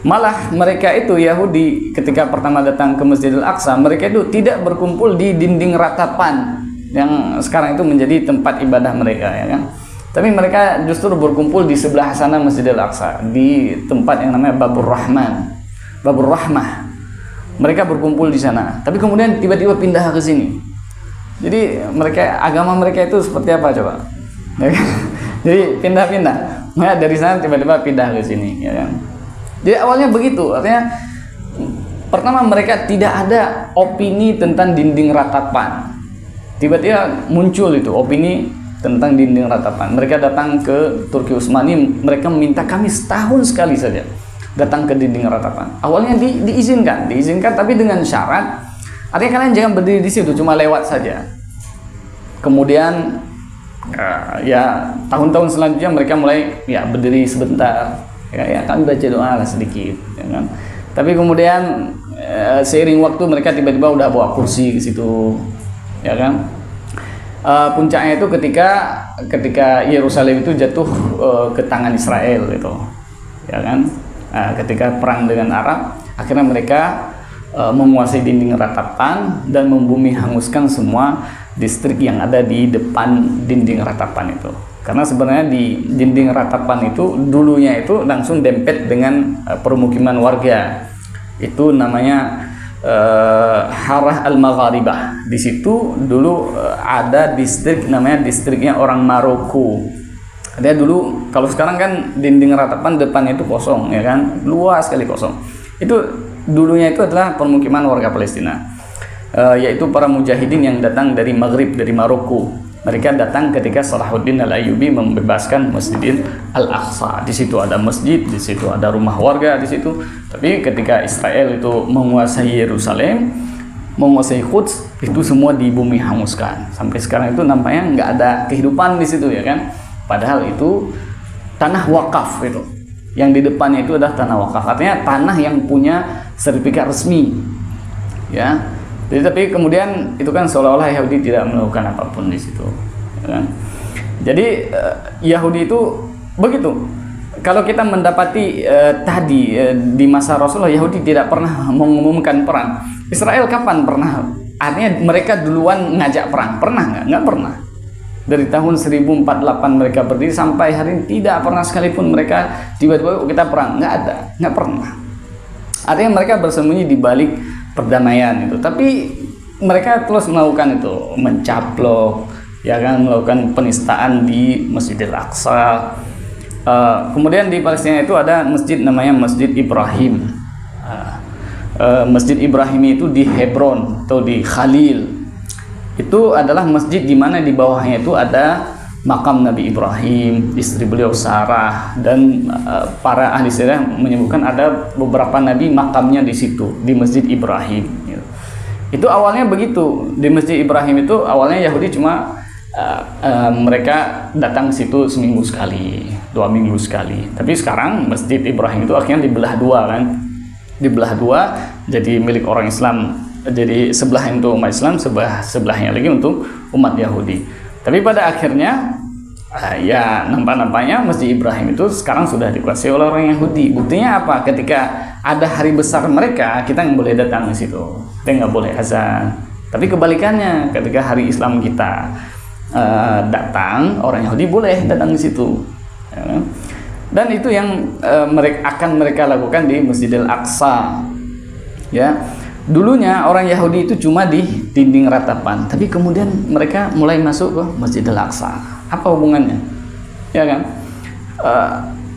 Malah mereka itu Yahudi ketika pertama datang ke Masjidil Aqsa, mereka itu tidak berkumpul di dinding ratapan yang sekarang itu menjadi tempat ibadah mereka, ya kan. Tapi mereka justru berkumpul di sebelah sana Masjidil Aqsa, di tempat yang namanya Babur Rahmah. Mereka berkumpul di sana, tapi kemudian tiba-tiba pindah ke sini. Jadi agama mereka itu seperti apa coba? Jadi pindah-pindah. Nah, dari sana tiba-tiba pindah ke sini, ya kan? Jadi awalnya begitu, artinya pertama mereka tidak ada opini tentang dinding ratapan. Tiba-tiba muncul itu opini tentang dinding ratapan. Mereka datang ke Turki Utsmani, mereka meminta kami setahun sekali saja datang ke dinding ratapan. Awalnya diizinkan, tapi dengan syarat, artinya kalian jangan berdiri di situ, cuma lewat saja. Kemudian ya tahun-tahun selanjutnya mereka mulai ya berdiri sebentar, ya kami baca doa lah sedikit, ya kan? Tapi kemudian seiring waktu mereka tiba-tiba udah bawa kursi ke situ, ya kan? Puncaknya itu ketika Yerusalem itu jatuh ke tangan Israel gitu, ya kan? Ketika perang dengan Arab, akhirnya mereka menguasai dinding ratapan dan membumi hanguskan semua distrik yang ada di depan dinding ratapan itu. Karena sebenarnya di dinding ratapan itu dulunya itu langsung dempet dengan permukiman warga. Itu namanya Harah Al-Magharibah. Di situ dulu ada distrik namanya distriknya orang Maroko. Dia dulu, kalau sekarang kan dinding ratapan depannya itu kosong, ya kan, luas sekali kosong. Itu dulunya itu adalah permukiman warga Palestina, yaitu para mujahidin yang datang dari Maghrib, dari Maroko. Mereka datang ketika Salahuddin Al-Ayyubi membebaskan Masjidil Al-Aqsa. Di situ ada masjid, di situ ada rumah warga di situ. Tapi ketika Israel itu menguasai Yerusalem, menguasai Quds, itu semua dibumi hanguskan. Sampai sekarang itu nampaknya nggak ada kehidupan di situ, ya kan? Padahal itu tanah wakaf itu. Yang di depannya itu adalah tanah wakaf. Artinya tanah yang punya sertifikat resmi. Ya. Jadi tapi kemudian itu kan seolah-olah Yahudi tidak melakukan apapun di situ. Ya kan? Jadi Yahudi itu begitu. Kalau kita mendapati di masa Rasulullah, Yahudi tidak pernah mengumumkan perang. Israel kapan pernah? Artinya mereka duluan ngajak perang. Pernah nggak? Nggak pernah. Dari tahun 1048 mereka berdiri sampai hari ini tidak pernah sekalipun mereka tiba-tiba kita perang, nggak ada, nggak pernah. Artinya mereka bersembunyi di balik perdamaian itu, tapi mereka terus melakukan itu, mencaplok, ya kan, melakukan penistaan di Masjidil Aqsa. Kemudian di Palestina itu ada masjid namanya Masjid Ibrahim. Masjid Ibrahim itu di Hebron atau di Khalil. Itu adalah masjid di mana di bawahnya itu ada makam Nabi Ibrahim, istri beliau Sarah, dan para ahli sejarah menyebutkan ada beberapa nabi makamnya di situ, di Masjid Ibrahim. Itu awalnya begitu. Di Masjid Ibrahim itu awalnya Yahudi cuma mereka datang ke situ seminggu sekali, 2 minggu sekali. Tapi sekarang Masjid Ibrahim itu akhirnya dibelah dua kan, dibelah dua jadi milik orang Islam. Jadi sebelah itu umat Islam, sebelahnya lagi untuk umat Yahudi. Tapi pada akhirnya ya nampaknya Masjid Ibrahim itu sekarang sudah dikuasai oleh orang Yahudi. Buktinya apa? Ketika ada hari besar mereka, kita nggak boleh datang ke situ, kita nggak boleh azan. Tapi kebalikannya, ketika hari Islam kita datang, orang Yahudi boleh datang ke situ. Ya. Dan itu yang mereka lakukan di Masjidil Aqsa. Ya. Dulunya orang Yahudi itu cuma di dinding ratapan, tapi kemudian mereka mulai masuk ke Masjidil Aqsa. Apa hubungannya? Ya kan?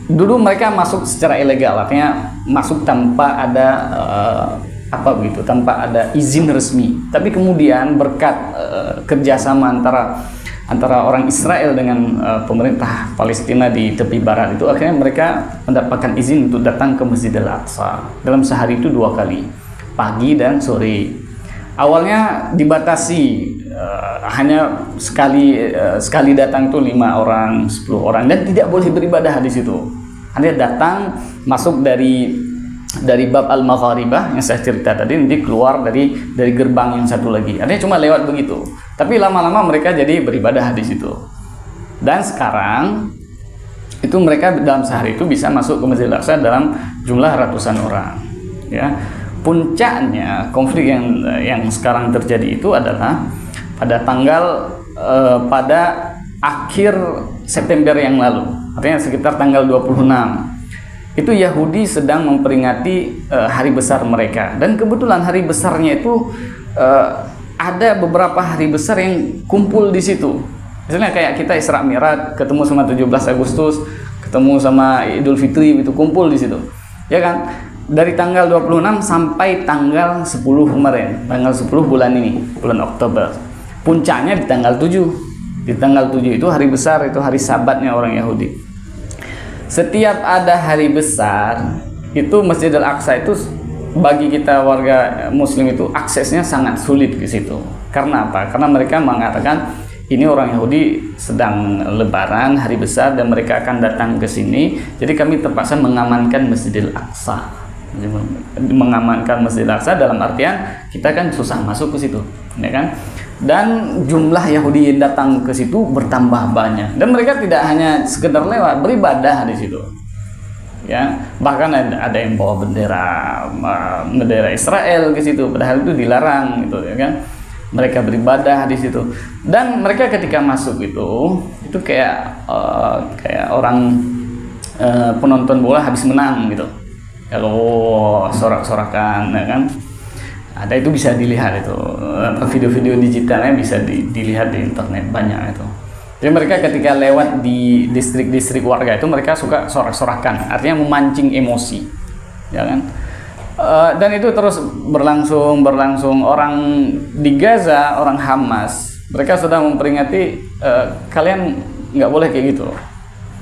Dulu mereka masuk secara ilegal, artinya masuk tanpa ada tanpa ada izin resmi. Tapi kemudian berkat kerjasama antara orang Israel dengan pemerintah Palestina di tepi barat itu, akhirnya mereka mendapatkan izin untuk datang ke Masjidil Aqsa dalam sehari itu 2 kali. Pagi dan sore. Awalnya dibatasi hanya sekali datang tuh 5 orang, 10 orang, dan tidak boleh beribadah di situ. Anda datang masuk dari bab Al-Magharibah yang saya cerita tadi, nanti keluar dari gerbang yang satu lagi. Artinya cuma lewat begitu. Tapi lama-lama mereka jadi beribadah di situ. Dan sekarang itu mereka dalam sehari itu bisa masuk ke Masjidil Aqsa dalam jumlah ratusan orang. Ya. Puncaknya konflik yang sekarang terjadi itu adalah pada pada akhir September yang lalu, artinya sekitar tanggal 26. Itu Yahudi sedang memperingati hari besar mereka, dan kebetulan hari besarnya itu ada beberapa hari besar yang kumpul di situ. Misalnya kayak kita Isra Mi'raj ketemu sama 17 Agustus, ketemu sama Idul Fitri, itu kumpul di situ. Ya kan? Dari tanggal 26 sampai tanggal 10 kemarin, tanggal 10 bulan ini, bulan Oktober. Puncaknya di tanggal 7. Di tanggal 7 itu hari besar, itu hari Sabatnya orang Yahudi. Setiap ada hari besar, itu Masjidil Aqsa itu bagi kita warga Muslim itu aksesnya sangat sulit ke situ. Karena apa? Karena mereka mengatakan ini orang Yahudi sedang Lebaran, hari besar, dan mereka akan datang ke sini. Jadi kami terpaksa mengamankan Masjidil Aqsa. Mengamankan Masjidil Aqsa dalam artian kita kan susah masuk ke situ, ya kan? Dan jumlah Yahudi yang datang ke situ bertambah banyak. Dan mereka tidak hanya sekedar lewat, beribadah di situ. Ya, bahkan ada yang bawa bendera Israel ke situ, padahal itu dilarang gitu, ya kan? Mereka beribadah di situ, dan mereka ketika masuk itu kayak orang penonton bola habis menang gitu. Kalau sorak-sorakan, ya kan? Ada itu bisa dilihat itu video-video digitalnya bisa dilihat di internet banyak itu. Jadi mereka ketika lewat di distrik-distrik warga itu mereka suka sorak-sorakan, artinya memancing emosi, ya kan? Dan itu terus berlangsung. Orang di Gaza, orang Hamas, mereka sudah memperingati kalian nggak boleh kayak gitu,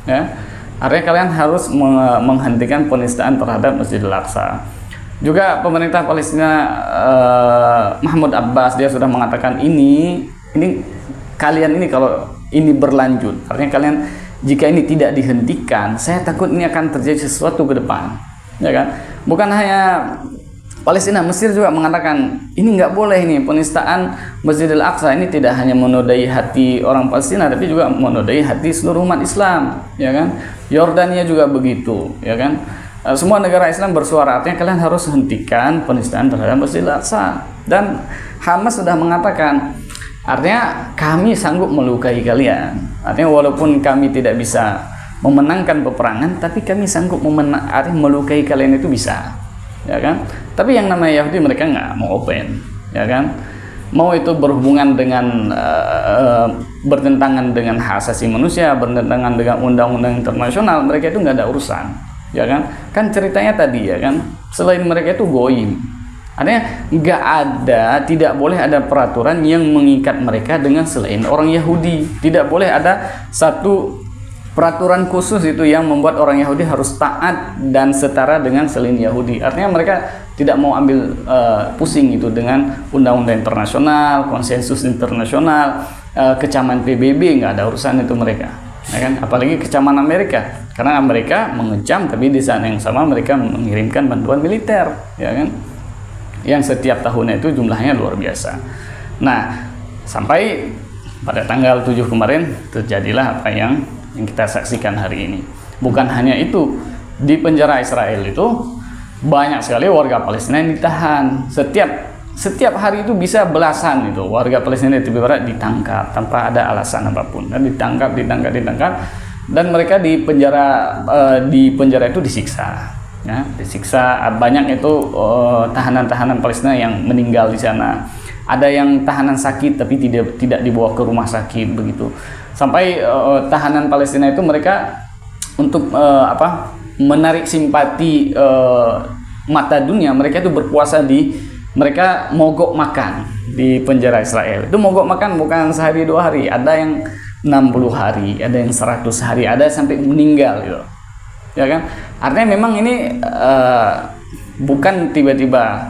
ya. Artinya kalian harus menghentikan penistaan terhadap Masjidil Aqsa. Juga pemerintah Palestina Mahmud Abbas dia sudah mengatakan ini kalian ini kalau ini berlanjut, artinya kalian jika ini tidak dihentikan, saya takut ini akan terjadi sesuatu ke depan, ya kan? Bukan hanya Palestina, Mesir juga mengatakan ini nggak boleh, ini penistaan Masjidil Aqsa ini tidak hanya menodai hati orang Palestina, tapi juga menodai hati seluruh umat Islam, ya kan? Yordania juga begitu, ya kan? Semua negara Islam bersuara, artinya kalian harus hentikan penistaan terhadap Masjidil Aqsa. Dan Hamas sudah mengatakan, artinya kami sanggup melukai kalian. Artinya walaupun kami tidak bisa memenangkan peperangan, tapi kami sanggup melukai kalian itu bisa, ya kan? Tapi yang namanya Yahudi mereka nggak mau open, ya kan? Mau itu berhubungan dengan bertentangan dengan hak asasi manusia, bertentangan dengan undang-undang internasional, mereka itu nggak ada urusan, ya kan? Kan ceritanya tadi, ya kan? Selain mereka itu goyim, artinya tidak boleh ada peraturan yang mengikat mereka dengan selain orang Yahudi. Tidak boleh ada satu peraturan khusus itu yang membuat orang Yahudi harus taat dan setara dengan selain Yahudi. Artinya mereka tidak mau ambil pusing itu dengan undang-undang internasional, konsensus internasional, kecaman PBB, nggak ada urusan itu mereka, ya kan? Apalagi kecaman Amerika, karena Amerika mengecam, tapi di saat yang sama mereka mengirimkan bantuan militer, ya kan? Yang setiap tahunnya itu jumlahnya luar biasa. Nah, sampai pada tanggal 7 kemarin terjadilah apa yang kita saksikan hari ini. Bukan hanya itu, di penjara Israel itu banyak sekali warga Palestina yang ditahan. Setiap hari itu bisa belasan itu warga Palestina di tepi barat ditangkap tanpa ada alasan apapun, dan ditangkap, dan mereka di penjara itu disiksa. Ya, disiksa. Banyak itu tahanan-tahanan Palestina yang meninggal di sana. Ada yang tahanan sakit tapi tidak dibawa ke rumah sakit begitu. Sampai tahanan Palestina itu mereka untuk menarik simpati mata dunia, mereka itu berpuasa mereka mogok makan di penjara Israel. Itu mogok makan bukan sehari 2 hari, ada yang 60 hari, ada yang 100 hari, ada sampai meninggal gitu. Ya kan? Artinya memang ini bukan tiba-tiba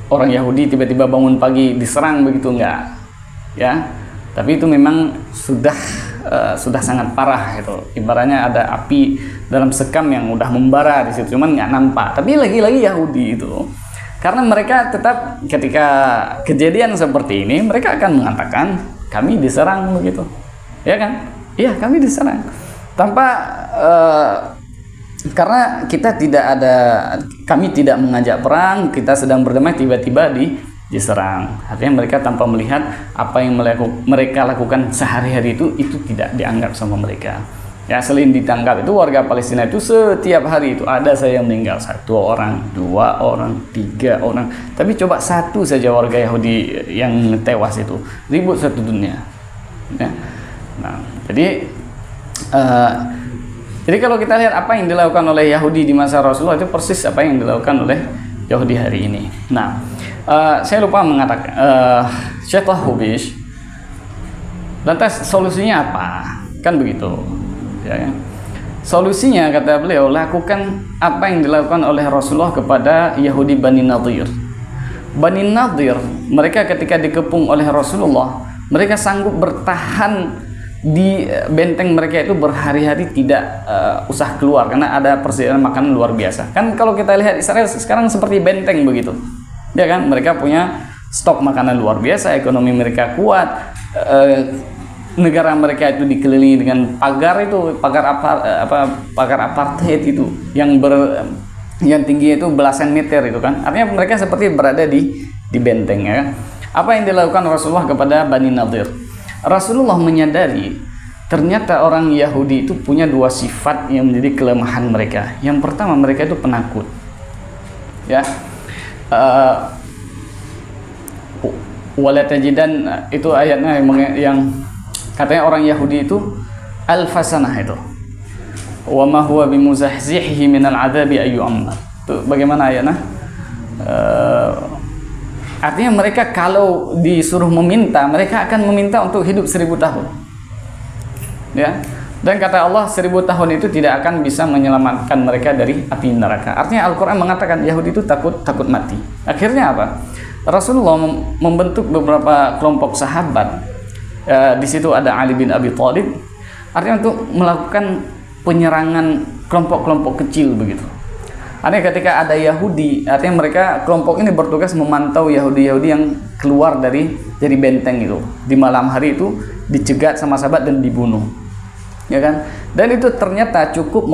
orang Yahudi tiba-tiba bangun pagi diserang begitu, enggak, ya. Tapi itu memang sudah sangat parah gitu. Ibaratnya ada api dalam sekam yang udah membara di situ, cuman nggak nampak. Tapi lagi-lagi Yahudi itu, karena mereka tetap ketika kejadian seperti ini mereka akan mengatakan kami diserang begitu, ya kan? Iya, kami diserang. Tanpa karena kami tidak mengajak perang, kita sedang berdamai, tiba-tiba diserang. Artinya mereka tanpa melihat apa yang mereka lakukan sehari-hari itu tidak dianggap sama mereka. Ya, selain ditangkap itu warga Palestina itu setiap hari itu ada saya yang meninggal, 1 orang, 2 orang, 3 orang. Tapi coba 1 saja warga Yahudi yang tewas itu, ribut satu dunia. Ya. Nah, jadi kalau kita lihat apa yang dilakukan oleh Yahudi di masa Rasulullah, itu persis apa yang dilakukan oleh Yahudi hari ini. Nah, saya lupa mengatakan, Syekh Hubish Lantas solusinya apa? Kan begitu. Ya. Solusinya kata beliau, lakukan apa yang dilakukan oleh Rasulullah kepada Yahudi Bani Nadir. Bani Nadir, mereka ketika dikepung oleh Rasulullah, mereka sanggup bertahan di benteng mereka itu berhari-hari tidak usah keluar karena ada persediaan makanan luar biasa. Kan kalau kita lihat Israel sekarang seperti benteng begitu. Ya kan, mereka punya stok makanan luar biasa, ekonomi mereka kuat. Negara mereka itu dikelilingi dengan pagar itu, pagar apartheid itu yang tingginya itu belasan meter itu kan. Artinya mereka seperti berada di benteng ya kan. Apa yang dilakukan Rasulullah kepada Bani Nadir? Rasulullah menyadari ternyata orang Yahudi itu punya dua sifat yang menjadi kelemahan mereka. Yang pertama, mereka itu penakut. Ya. Wala tajidan itu ayatnya yang katanya orang Yahudi itu al-fasanah itu. Wa ma huwa bimuzahzihi minal adzabi ayu amma. Itu bagaimana ayatnya? Artinya mereka kalau disuruh meminta, mereka akan meminta untuk hidup 1000 tahun. Ya. Dan kata Allah 1000 tahun itu tidak akan bisa menyelamatkan mereka dari api neraka. Artinya Al-Qur'an mengatakan Yahudi itu takut mati. Akhirnya apa? Rasulullah membentuk beberapa kelompok sahabat. Di situ ada Ali bin Abi Thalib. Artinya untuk melakukan penyerangan kelompok-kelompok kecil begitu. Artinya ketika ada Yahudi, artinya mereka kelompok ini bertugas memantau Yahudi-Yahudi yang keluar dari benteng itu. Di malam hari itu dicegat sama sahabat dan dibunuh. Ya kan? Dan itu ternyata cukup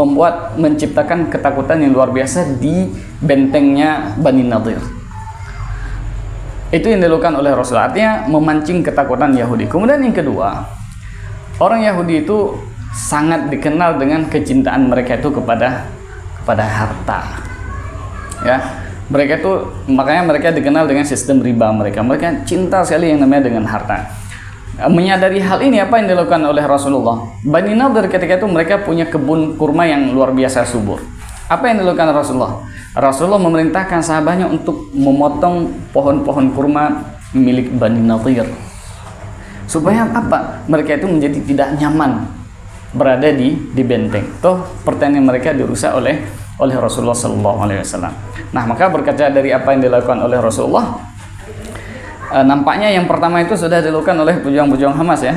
menciptakan ketakutan yang luar biasa di bentengnya Bani Nadir. Itu yang dilakukan oleh Rasulullah, artinya memancing ketakutan Yahudi. Kemudian yang kedua, orang Yahudi itu sangat dikenal dengan kecintaan mereka itu kepada harta. Ya, mereka itu makanya mereka dikenal dengan sistem riba mereka. Mereka cinta sekali yang namanya dengan harta. Menyadari hal ini, apa yang dilakukan oleh Rasulullah? Bani Nadir ketika itu mereka punya kebun kurma yang luar biasa subur. Apa yang dilakukan Rasulullah? Rasulullah memerintahkan sahabatnya untuk memotong pohon-pohon kurma milik Bani Nadir. Supaya apa? Mereka itu menjadi tidak nyaman berada di benteng. Toh pertanian mereka dirusak oleh Rasulullah SAW. Nah, maka berkaca dari apa yang dilakukan oleh Rasulullah, nampaknya yang pertama itu sudah dilakukan oleh pejuang-pejuang Hamas ya.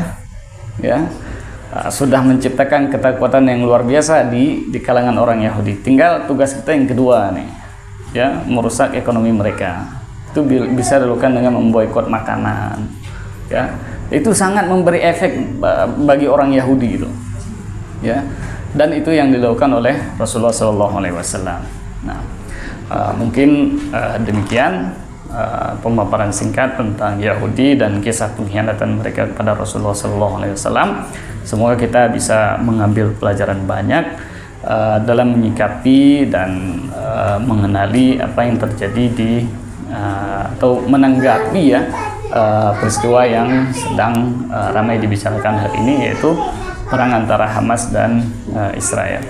Sudah menciptakan ketakutan yang luar biasa di kalangan orang Yahudi. Tinggal tugas kita yang kedua nih, ya, merusak ekonomi mereka. Itu bisa dilakukan dengan memboikot makanan, ya. Itu sangat memberi efek bagi orang Yahudi itu, ya. Dan itu yang dilakukan oleh Rasulullah SAW. Nah, mungkin demikian pemaparan singkat tentang Yahudi dan kisah pengkhianatan mereka kepada Rasulullah SAW. Semoga kita bisa mengambil pelajaran banyak dalam menyikapi dan mengenali apa yang terjadi atau menanggapi ya peristiwa yang sedang ramai dibicarakan hari ini, yaitu perang antara Hamas dan Israel.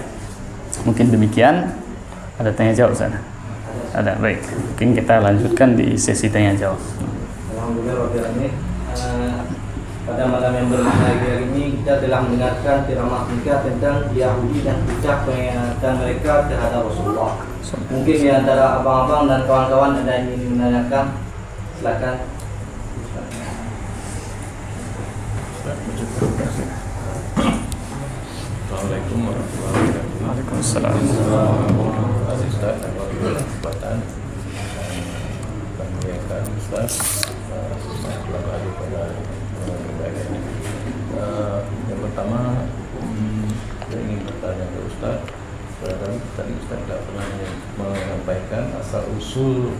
Mungkin demikian. Ada tanya jawab sana? Ada, baik. Mungkin kita lanjutkan di sesi tanya jawab. Alhamdulillah, pada malam yang berbahagia ini kita telah mendengarkan ceramah singkat tentang Yahudi dan ucap pengkhianatan mereka terhadap Rasulullah. Mungkin di antara abang-abang dan kawan-kawan ada yang ingin menanyakan, silakan. Assalamualaikum warahmatullahi wabarakatuh. Waalaikumsalam. Ustaz, kesempatan menyampaikan Ustaz selamat hari pada yang pertama, saya ingin bertanya ke Ustaz. Tadi Ustaz tidak pernah menyampaikan asal usul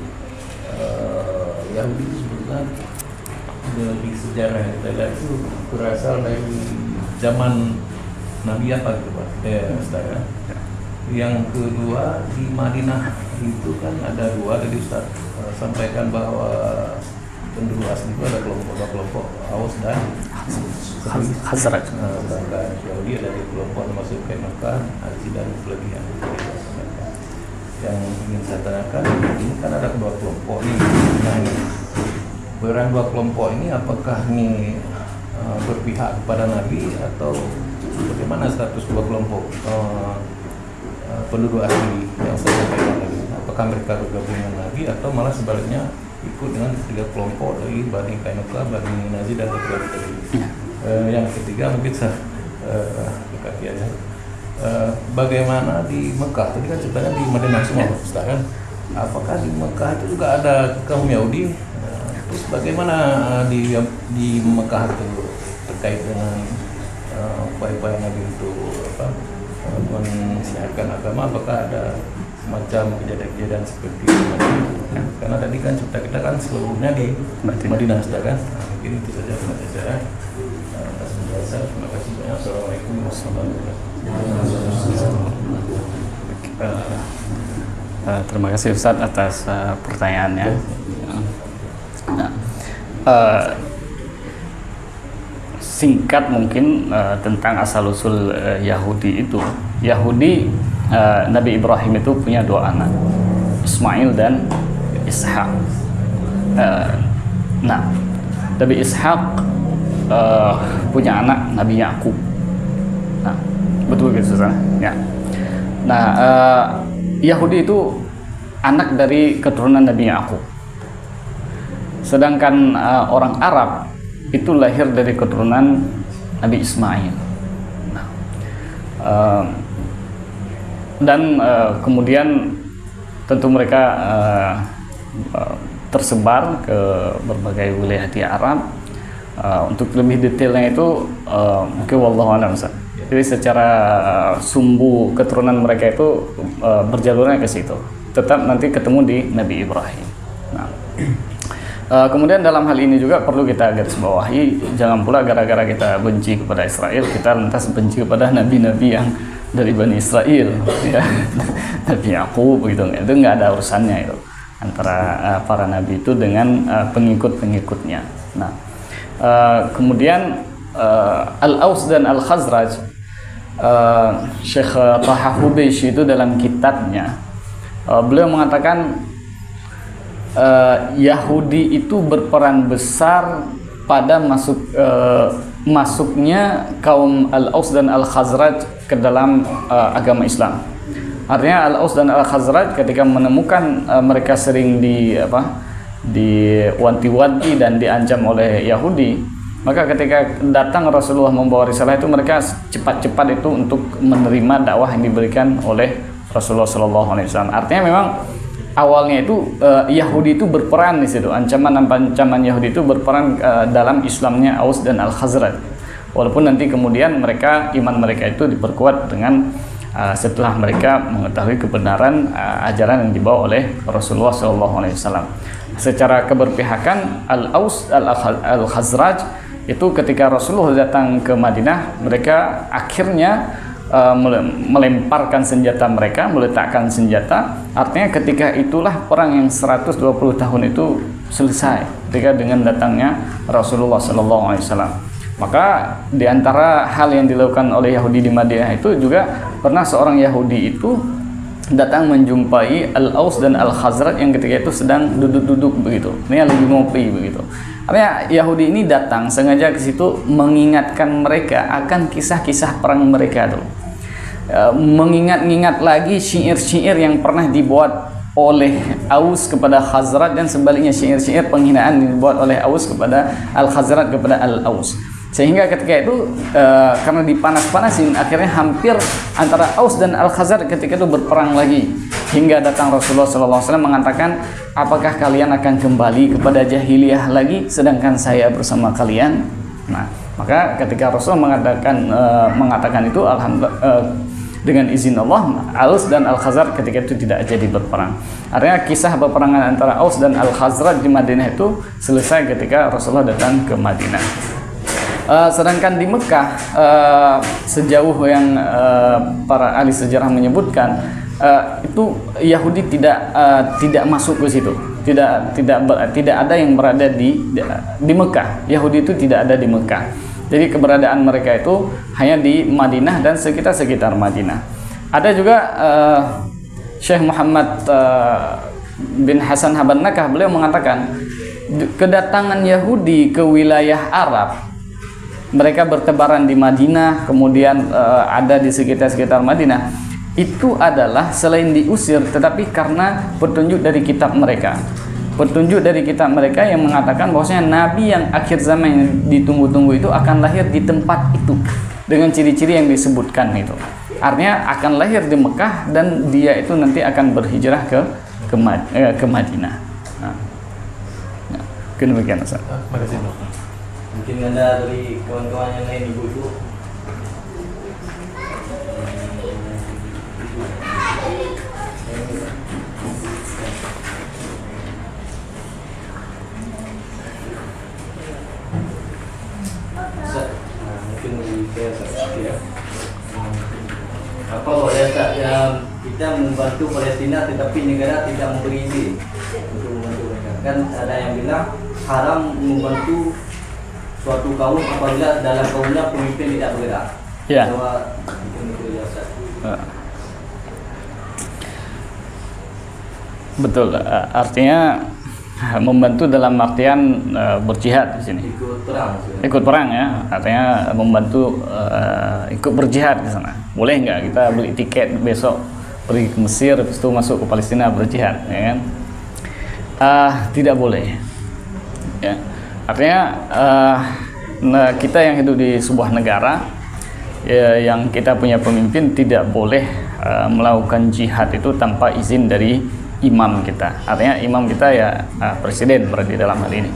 Yahudi sebetulnya di sejarah yang kita lihat itu berasal dari zaman Nabi apa gitu Pak? Ustaz ya. Yang kedua, di Madinah itu kan ada dua, tadi Ustaz sampaikan bahwa penduduk asli itu ada kelompok Aus dan Hazrat. Sedangkan Yahudi ada di kelompok masuk ke Mekah, Haji dan kelebihan. Yang ingin saya tanyakan, ini kan ada dua kelompok ini. Yang peran dua kelompok ini apakah ini berpihak kepada Nabi, atau bagaimana status dua kelompok penduduk asli yang saya sampaikan tadi? Apakah mereka bergabung dengan Nabi atau malah sebaliknya ikut dengan tiga kelompok dari Bani Qainuqa, Bani Nazir dan Bani tadi? Yang ketiga mungkin saya kaki aja. Bagaimana di Mekah? Tadi kan ceritanya di Madinah semua, Ustaz, kan? Apakah di Mekah itu juga ada kaum Yahudi? Terus bagaimana di Mekah itu terkait dengan upaya-upaya Nabi untuk mensiarkan agama? Apakah ada semacam kejadian-kejadian seperti itu? Karena tadi kan cerita kita kan seluruhnya di Madinah, Ustaz, kan? Mungkin itu saja terima kasih. Terima kasih banyak. Assalamualaikum warahmatullahi wabarakatuh. Terima kasih Ustadz atas pertanyaannya. Nah, singkat mungkin tentang asal-usul Yahudi itu. Yahudi, Nabi Ibrahim itu punya dua anak, Ismail dan Ishak. Nah, Nabi Ishak punya anak Nabi Yakub. Nah, betul gitu Ustaz. Ya. Nah, Yahudi itu anak dari keturunan Nabi Yakub. Sedangkan orang Arab itu lahir dari keturunan Nabi Ismail. Nah, dan kemudian tentu mereka tersebar ke berbagai wilayah di Arab. Untuk lebih detailnya itu mungkin wallahu a'lam. Jadi secara sumbu keturunan mereka itu berjalurnya ke situ. Tetap nanti ketemu di Nabi Ibrahim. Nah, kemudian dalam hal ini juga perlu kita garis bawahi, jangan pula gara-gara kita benci kepada Israel kita lantas benci kepada nabi-nabi yang dari Bani Israel, ya. Nabi Yakub begitu, itu nggak ada urusannya itu antara para nabi itu dengan pengikut-pengikutnya. Nah, kemudian Al-Aus dan Al-Khazraj, Syekh Taha Hubeish itu dalam kitabnya beliau mengatakan Yahudi itu berperan besar pada masuknya kaum Al-Aus dan Al-Khazraj ke dalam agama Islam. Artinya Al-Aus dan Al-Khazraj ketika menemukan mereka sering diwanti-wanti dan diancam oleh Yahudi, maka ketika datang Rasulullah membawa risalah itu, mereka cepat-cepat itu untuk menerima dakwah yang diberikan oleh Rasulullah SAW. Artinya memang awalnya itu Yahudi itu berperan di situ, ancaman Yahudi itu berperan dalam Islamnya Aus dan Al-Khazraj. Walaupun nanti kemudian iman mereka itu diperkuat dengan setelah mereka mengetahui kebenaran ajaran yang dibawa oleh Rasulullah SAW. Secara keberpihakan Al-Aus Al-Khazraj itu ketika Rasulullah datang ke Madinah, mereka akhirnya melemparkan senjata mereka, meletakkan senjata. Artinya ketika itulah perang yang 120 tahun itu selesai ketika dengan datangnya Rasulullah SAW. Maka di antara hal yang dilakukan oleh Yahudi di Madinah itu juga pernah seorang Yahudi itu datang menjumpai Al-Aus dan Al-Khazraj yang ketika itu sedang duduk-duduk begitu. Ini lagi ngopi begitu. Artinya Yahudi ini datang sengaja ke situ mengingatkan mereka akan kisah-kisah perang mereka itu. Mengingat-ingat lagi syair-syair yang pernah dibuat oleh Aus kepada Khazraj dan sebaliknya syair-syair penghinaan dibuat oleh Aus kepada Al-Khazraj kepada Al-Aus. Sehingga ketika itu karena dipanas-panasin, akhirnya hampir antara Aus dan Al-Khazraj ketika itu berperang lagi, hingga datang Rasulullah SAW mengatakan, apakah kalian akan kembali kepada jahiliyah lagi sedangkan saya bersama kalian? Nah, maka ketika Rasulullah mengatakan itu, alhamdulillah dengan izin Allah, Aus dan Al-Khazraj ketika itu tidak jadi berperang. Artinya kisah peperangan antara Aus dan Al-Khazraj di Madinah itu selesai ketika Rasulullah datang ke Madinah. Sedangkan di Mekah, sejauh yang para ahli sejarah menyebutkan, itu Yahudi tidak masuk ke situ, tidak ada yang berada di Mekah. Yahudi itu tidak ada di Mekah. Jadi keberadaan mereka itu hanya di Madinah dan sekitar Madinah. Ada juga Syekh Muhammad bin Hasan Habannakah, beliau mengatakan kedatangan Yahudi ke wilayah Arab mereka bertebaran di Madinah, kemudian ada di sekitar Madinah, itu adalah selain diusir, tetapi karena petunjuk dari kitab mereka. Petunjuk dari kitab mereka yang mengatakan bahwasanya Nabi yang akhir zaman yang ditunggu-tunggu itu akan lahir di tempat itu dengan ciri-ciri yang disebutkan itu. Artinya akan lahir di Mekah dan dia itu nanti akan berhijrah ke Madinah. Nah, demikian Ustaz. Terima kasih Pak. Mungkin Anda dari kawan-kawan yang lain ibu-ibu. Apa boleh tak kita membantu Palestina tetapi negara tidak memberi izin untuk membantu mereka? Kan ada yang bilang haram membantu suatu kaum apabila dalam kaumnya pemimpin tidak bergerak. Ya. Betul. Artinya membantu dalam artian berjihad di sini. Ikut perang ya. Artinya membantu ikut berjihad di sana. Boleh nggak kita beli tiket besok pergi ke Mesir, habis itu masuk ke Palestina berjihad, ya kan? Tidak boleh. Ya. Artinya kita yang hidup di sebuah negara yang kita punya pemimpin tidak boleh melakukan jihad itu tanpa izin dari imam kita. Artinya imam kita ya presiden berarti dalam hal ini.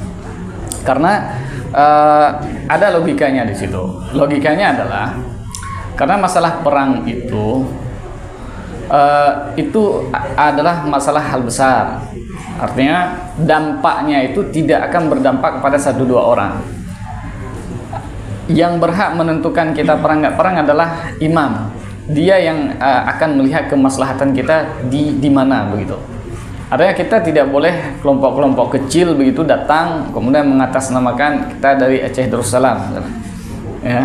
Karena ada logikanya di situ. Logikanya adalah karena masalah perang itu adalah masalah hal besar. Artinya dampaknya itu tidak akan berdampak kepada 1-2 orang. Yang berhak menentukan kita perang nggak perang adalah imam. Dia yang akan melihat kemaslahatan kita di mana begitu. Artinya kita tidak boleh kelompok-kelompok kecil begitu datang kemudian mengatasnamakan kita dari Aceh Darussalam, ya.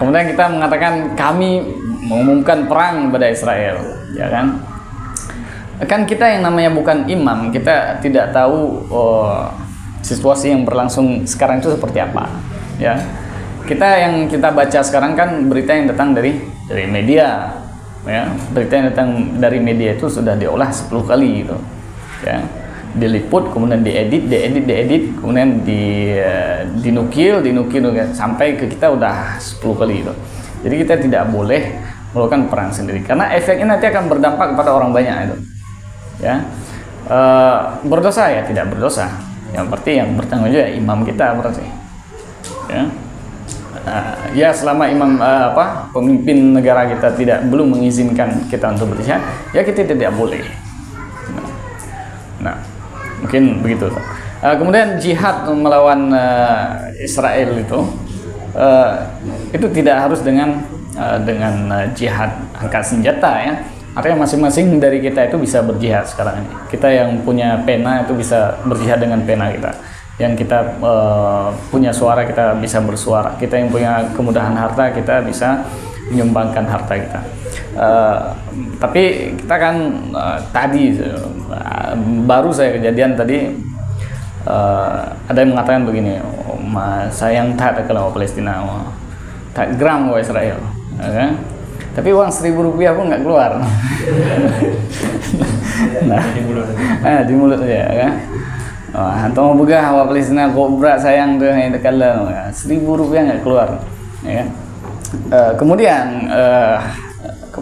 Kemudian kita mengatakan kami mengumumkan perang pada Israel, ya kan? Kan kita yang namanya bukan imam, kita tidak tahu situasi yang berlangsung sekarang itu seperti apa, ya. Kita yang kita baca sekarang kan berita yang datang dari media, ya. Berita yang datang dari media itu sudah diolah 10 kali gitu, ya. Diliput, kemudian diedit, kemudian dinukil sampai ke kita udah 10 kali itu. Jadi kita tidak boleh melakukan perang sendiri karena efeknya nanti akan berdampak kepada orang banyak itu, ya. Berdosa ya tidak berdosa, yang berarti yang bertanggung jawab imam kita berarti, ya. Ya selama imam pemimpin negara kita belum mengizinkan kita untuk berjihad, ya kita tidak boleh. Nah, mungkin begitu. Kemudian jihad melawan Israel itu tidak harus dengan jihad angkat senjata, ya. Artinya masing-masing dari kita itu bisa berjihad sekarang ini. Kita yang punya pena itu bisa berjihad dengan pena kita. Yang kita punya suara kita bisa bersuara. Kita yang punya kemudahan harta kita bisa menyumbangkan harta kita. Tapi kita kan tadi baru saya kejadian tadi ada yang mengatakan begini, sayang tak kalau Palestina, tak gram ke Israel, okay? Tapi uang Rp1.000 pun nggak keluar. Nah, di mulut aja, kan? Atau mau begah awak Palestina kobra sayang tuh yang dekala Rp1.000 nggak keluar, ya kan? Kemudian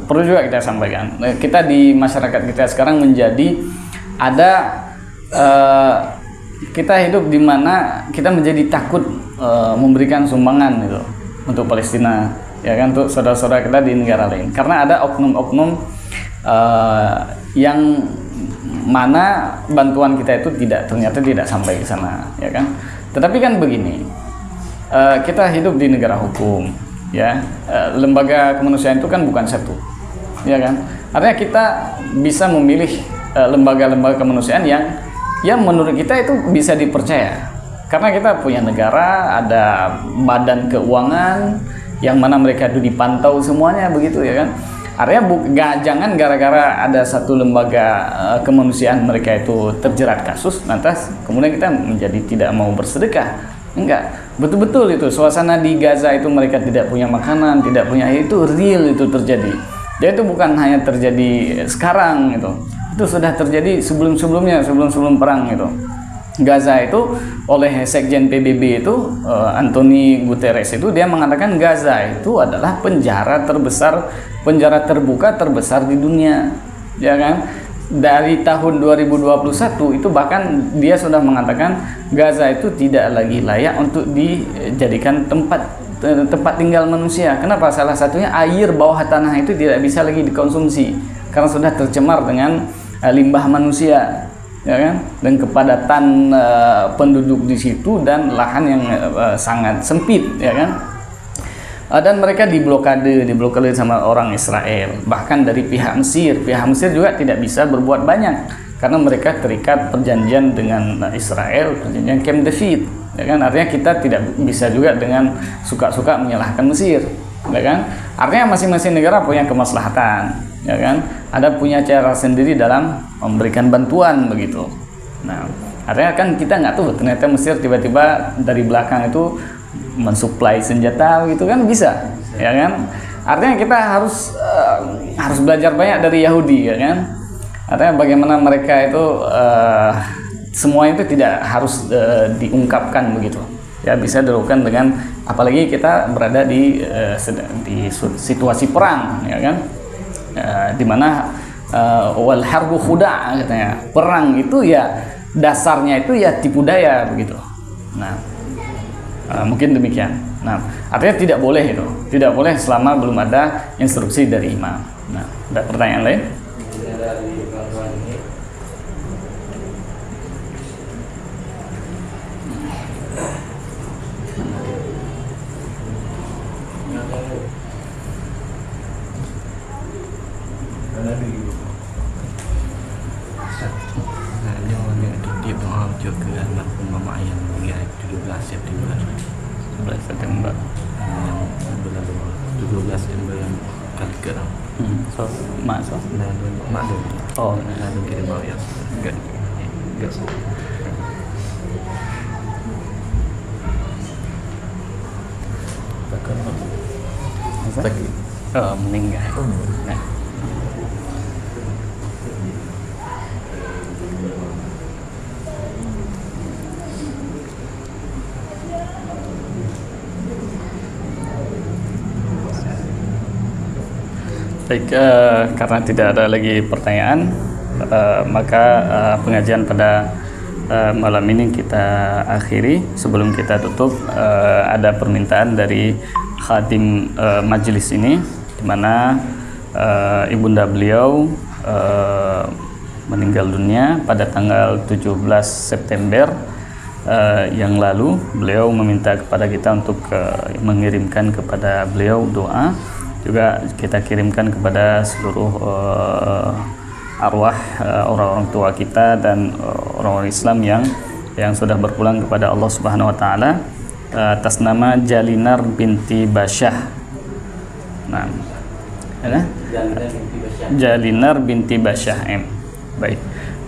perlu juga kita sampaikan, kita di masyarakat kita sekarang menjadi ada kita hidup di mana kita menjadi takut memberikan sumbangan itu untuk Palestina, ya kan, untuk saudara-saudara kita di negara lain karena ada oknum-oknum yang mana bantuan kita itu ternyata tidak sampai ke sana, ya kan. Tetapi kan begini, kita hidup di negara hukum, ya. Lembaga kemanusiaan itu kan bukan satu, ya kan. Artinya kita bisa memilih lembaga-lembaga kemanusiaan yang menurut kita itu bisa dipercaya karena kita punya negara, ada badan keuangan yang mana mereka itu dipantau semuanya begitu, ya kan. Artinya jangan gara-gara ada satu lembaga kemanusiaan mereka itu terjerat kasus, lantas kemudian kita menjadi tidak mau bersedekah, Enggak, betul-betul itu suasana di Gaza itu mereka tidak punya makanan, tidak punya air, itu real itu terjadi. Jadi itu bukan hanya terjadi sekarang itu sudah terjadi sebelum-sebelumnya, sebelum perang itu. Gaza itu oleh Sekjen PBB itu Anthony Guterres itu dia mengatakan Gaza itu adalah penjara terbesar, penjara terbuka terbesar di dunia, ya kan? Dari tahun 2021 itu bahkan dia sudah mengatakan Gaza itu tidak lagi layak untuk dijadikan tempat tinggal manusia. Kenapa? Salah satunya air bawah tanah itu tidak bisa lagi dikonsumsi karena sudah tercemar dengan limbah manusia, ya kan? Dan kepadatan penduduk di situ dan lahan yang sangat sempit, ya kan? Dan mereka diblokade sama orang Israel, bahkan dari pihak Mesir juga tidak bisa berbuat banyak karena mereka terikat perjanjian dengan Israel, perjanjian Camp David, ya kan? Artinya kita tidak bisa juga dengan suka-suka menyalahkan Mesir, ya kan? Artinya masing-masing negara punya kemaslahatan, ya kan? Ada punya cara sendiri dalam memberikan bantuan begitu. Nah, artinya kan kita nggak tahu ternyata Mesir tiba-tiba dari belakang itu mensuplai senjata gitu kan, bisa, ya kan? Artinya kita harus belajar banyak dari Yahudi, ya kan? Artinya bagaimana mereka itu semua itu tidak harus diungkapkan begitu, ya, bisa dilakukan dengan, apalagi kita berada di situasi perang, ya kan? Dimana wal harbu khuda' katanya, perang itu ya dasarnya itu ya tipu daya begitu. Nah, mungkin demikian. Nah, artinya tidak boleh itu, tidak boleh selama belum ada instruksi dari imam. Nah, ada pertanyaan lain? September. 17 September yang kali ke-6. Masuk. Nah, mak dulu. Oh, nah dulu kirim mau ya. Enggak. Sakit. Oh, meninggal. Nah. Baik, karena tidak ada lagi pertanyaan, maka pengajian pada malam ini kita akhiri. Sebelum kita tutup, ada permintaan dari khadim majelis ini, di mana ibunda beliau meninggal dunia pada tanggal 17 September yang lalu. Beliau meminta kepada kita untuk mengirimkan kepada beliau doa. Juga kita kirimkan kepada seluruh arwah orang-orang tua kita dan orang-orang Islam yang sudah berpulang kepada Allah Subhanahu wa taala atas nama Jalinar binti Basyah. Nah, ya? Jalinar binti Basyah M. Baik.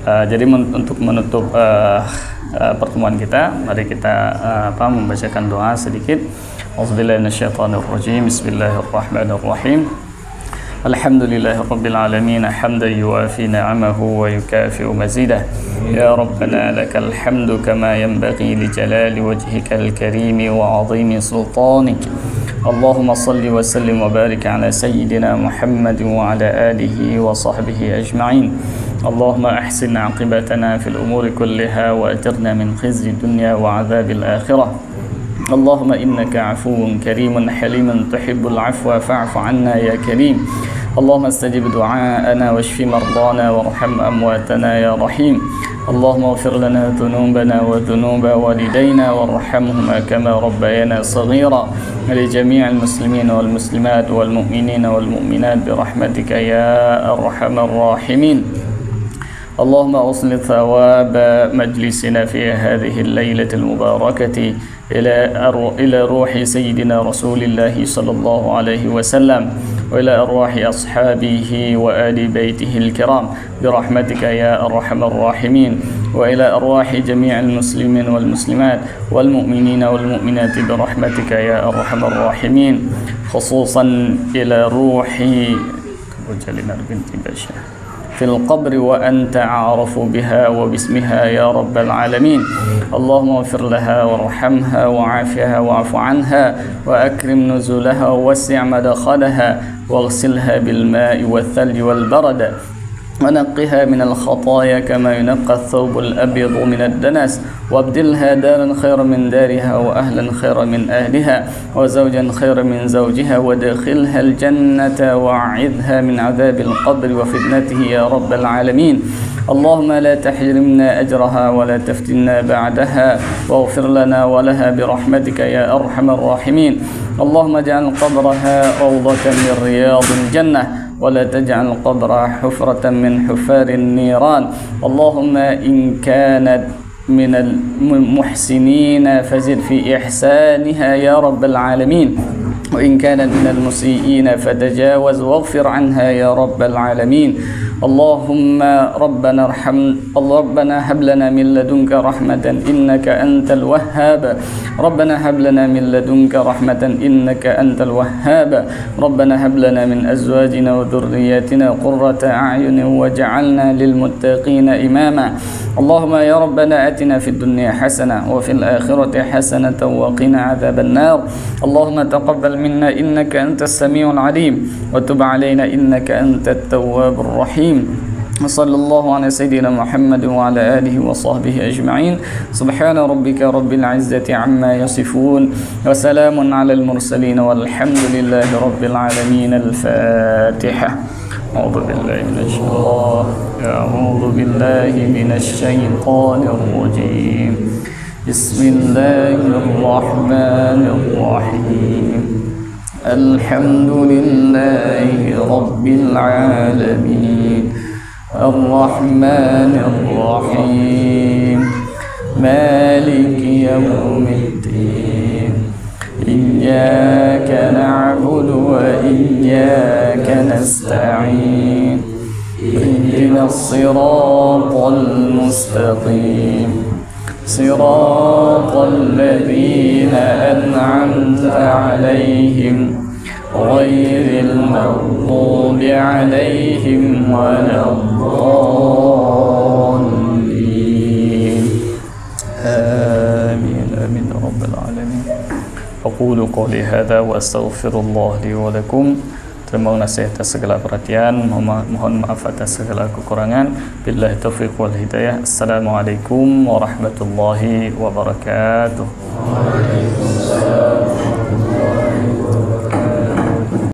Jadi untuk menutup pertemuan kita, mari kita membacakan doa sedikit. A'udzubillahi minasyaitonir rajim. Bismillahirrahmanirrahim. Alhamdulillahi rabbil alamin, hamdan yuwafi ni'amahu wa yukafi'u mazidah. Ya rabbana lakal hamdu kama yanbaghi li jalali wajhikal karim wa 'azimi sultanik. Allahumma salli wa sallim wa barik ala sayyidina Muhammad wa ala alihi wa sahbihi ajma'in. Allahumma ahsin 'aqibatana fil umuri kulliha wa ajirna min khizyi dunya wa 'adzabil akhirah. اللهم إنك عفو كريم حليم تحب العفو فاعف عنا يا كريم. اللهم استجب دعاءنا واشف مرضانا وارحم أمواتنا يا رحيم. اللهم اغفر لنا ذنوبنا وذنوب والدينا وارحمهما كما ربيانا صغيرا. لجميع المسلمين والمسلمات والمؤمنين والمؤمنات برحمتك يا أرحم الراحمين. اللهم أصل ثواب مجلسنا في هذه الليلة المباركة إلى روح سيدنا رسول الله صلى الله عليه وسلم. وإلى أرواح أصحابه وآل بيته الكرام برحمتك يا أرحم الراحمين، وإلى أرواح جميع المسلمين والمسلمات والمؤمنين والمؤمنات برحمتك يا أرحم الراحمين، خصوصا إلى روح رجلنا بنت بشر في القبر وأنت أعرف بها وباسمها يا رب العالمين. اللهم اغفر لها وارحمها وعافها واعف عنها وأكرم نزلها ووسع مدخلها واغسلها بالماء والثلج والبرد ونقها من الخطايا كما ينقى الثوب الأبيض من الدنس، وابدلها دارا خيرا من دارها وأهلا خيرا من أهلها وزوجا خيرا من زوجها، وادخلها الجنة وأعذها من عذاب القبر وفتنته يا رب العالمين. اللهم لا تحرمنا أجرها ولا تفتنا بعدها، واغفر لنا ولها برحمتك يا أرحم الراحمين. اللهم اجعل قبرها روضة من رياض الجنة، ولا تجعل قبرها حفرة من حفار النيران. اللهم إن كانت من المحسنين فزد في إحسانها يا رب العالمين، وإن كانت من المسيئين فتجاوز واغفر عنها يا رب العالمين. اللهم ربنا هب لنا من لدنك رحمة إنك أنت الوهاب. ربنا هب لنا من لدنك رحمة إنك أنت الوهاب. ربنا هب لنا من أزواجنا وذرياتنا قرة أعين واجعلنا للمتقين إماما. اللهم يا ربنا آتنا في الدنيا حسنة وفي الآخرة حسنة وقنا عذاب النار. اللهم تقبل منا إنك أنت السميع العليم، وتب علينا إنك أنت التواب الرحيم. وصلى الله على سيدنا محمد وعلى آله وصحبه أجمعين. سبحان ربك رب العزة عما يصفون، وسلام على المرسلين، والحمد لله رب العالمين. الفاتحة. أعوذ بالله من الشيطان أعوذ بالله من الشيطان الرجيم. بسم الله الرحمن الرحيم. الحمد لله رب العالمين، الرحمن الرحيم، مالك يوم الدين، إياك نعبد وإياك نستعين، اهدنا الصراط المستقيم، صراط الذين أنعمت عليهم غير المغضوب عليهم ولا الضالين. آمين آمين رب العالمين. أقول قولي هذا وأستغفر الله لي ولكم. Terima kasih atas segala perhatian, mohon maaf atas segala kekurangan. Billahi taufiq wal hidayah. Assalamualaikum warahmatullahi wabarakatuh.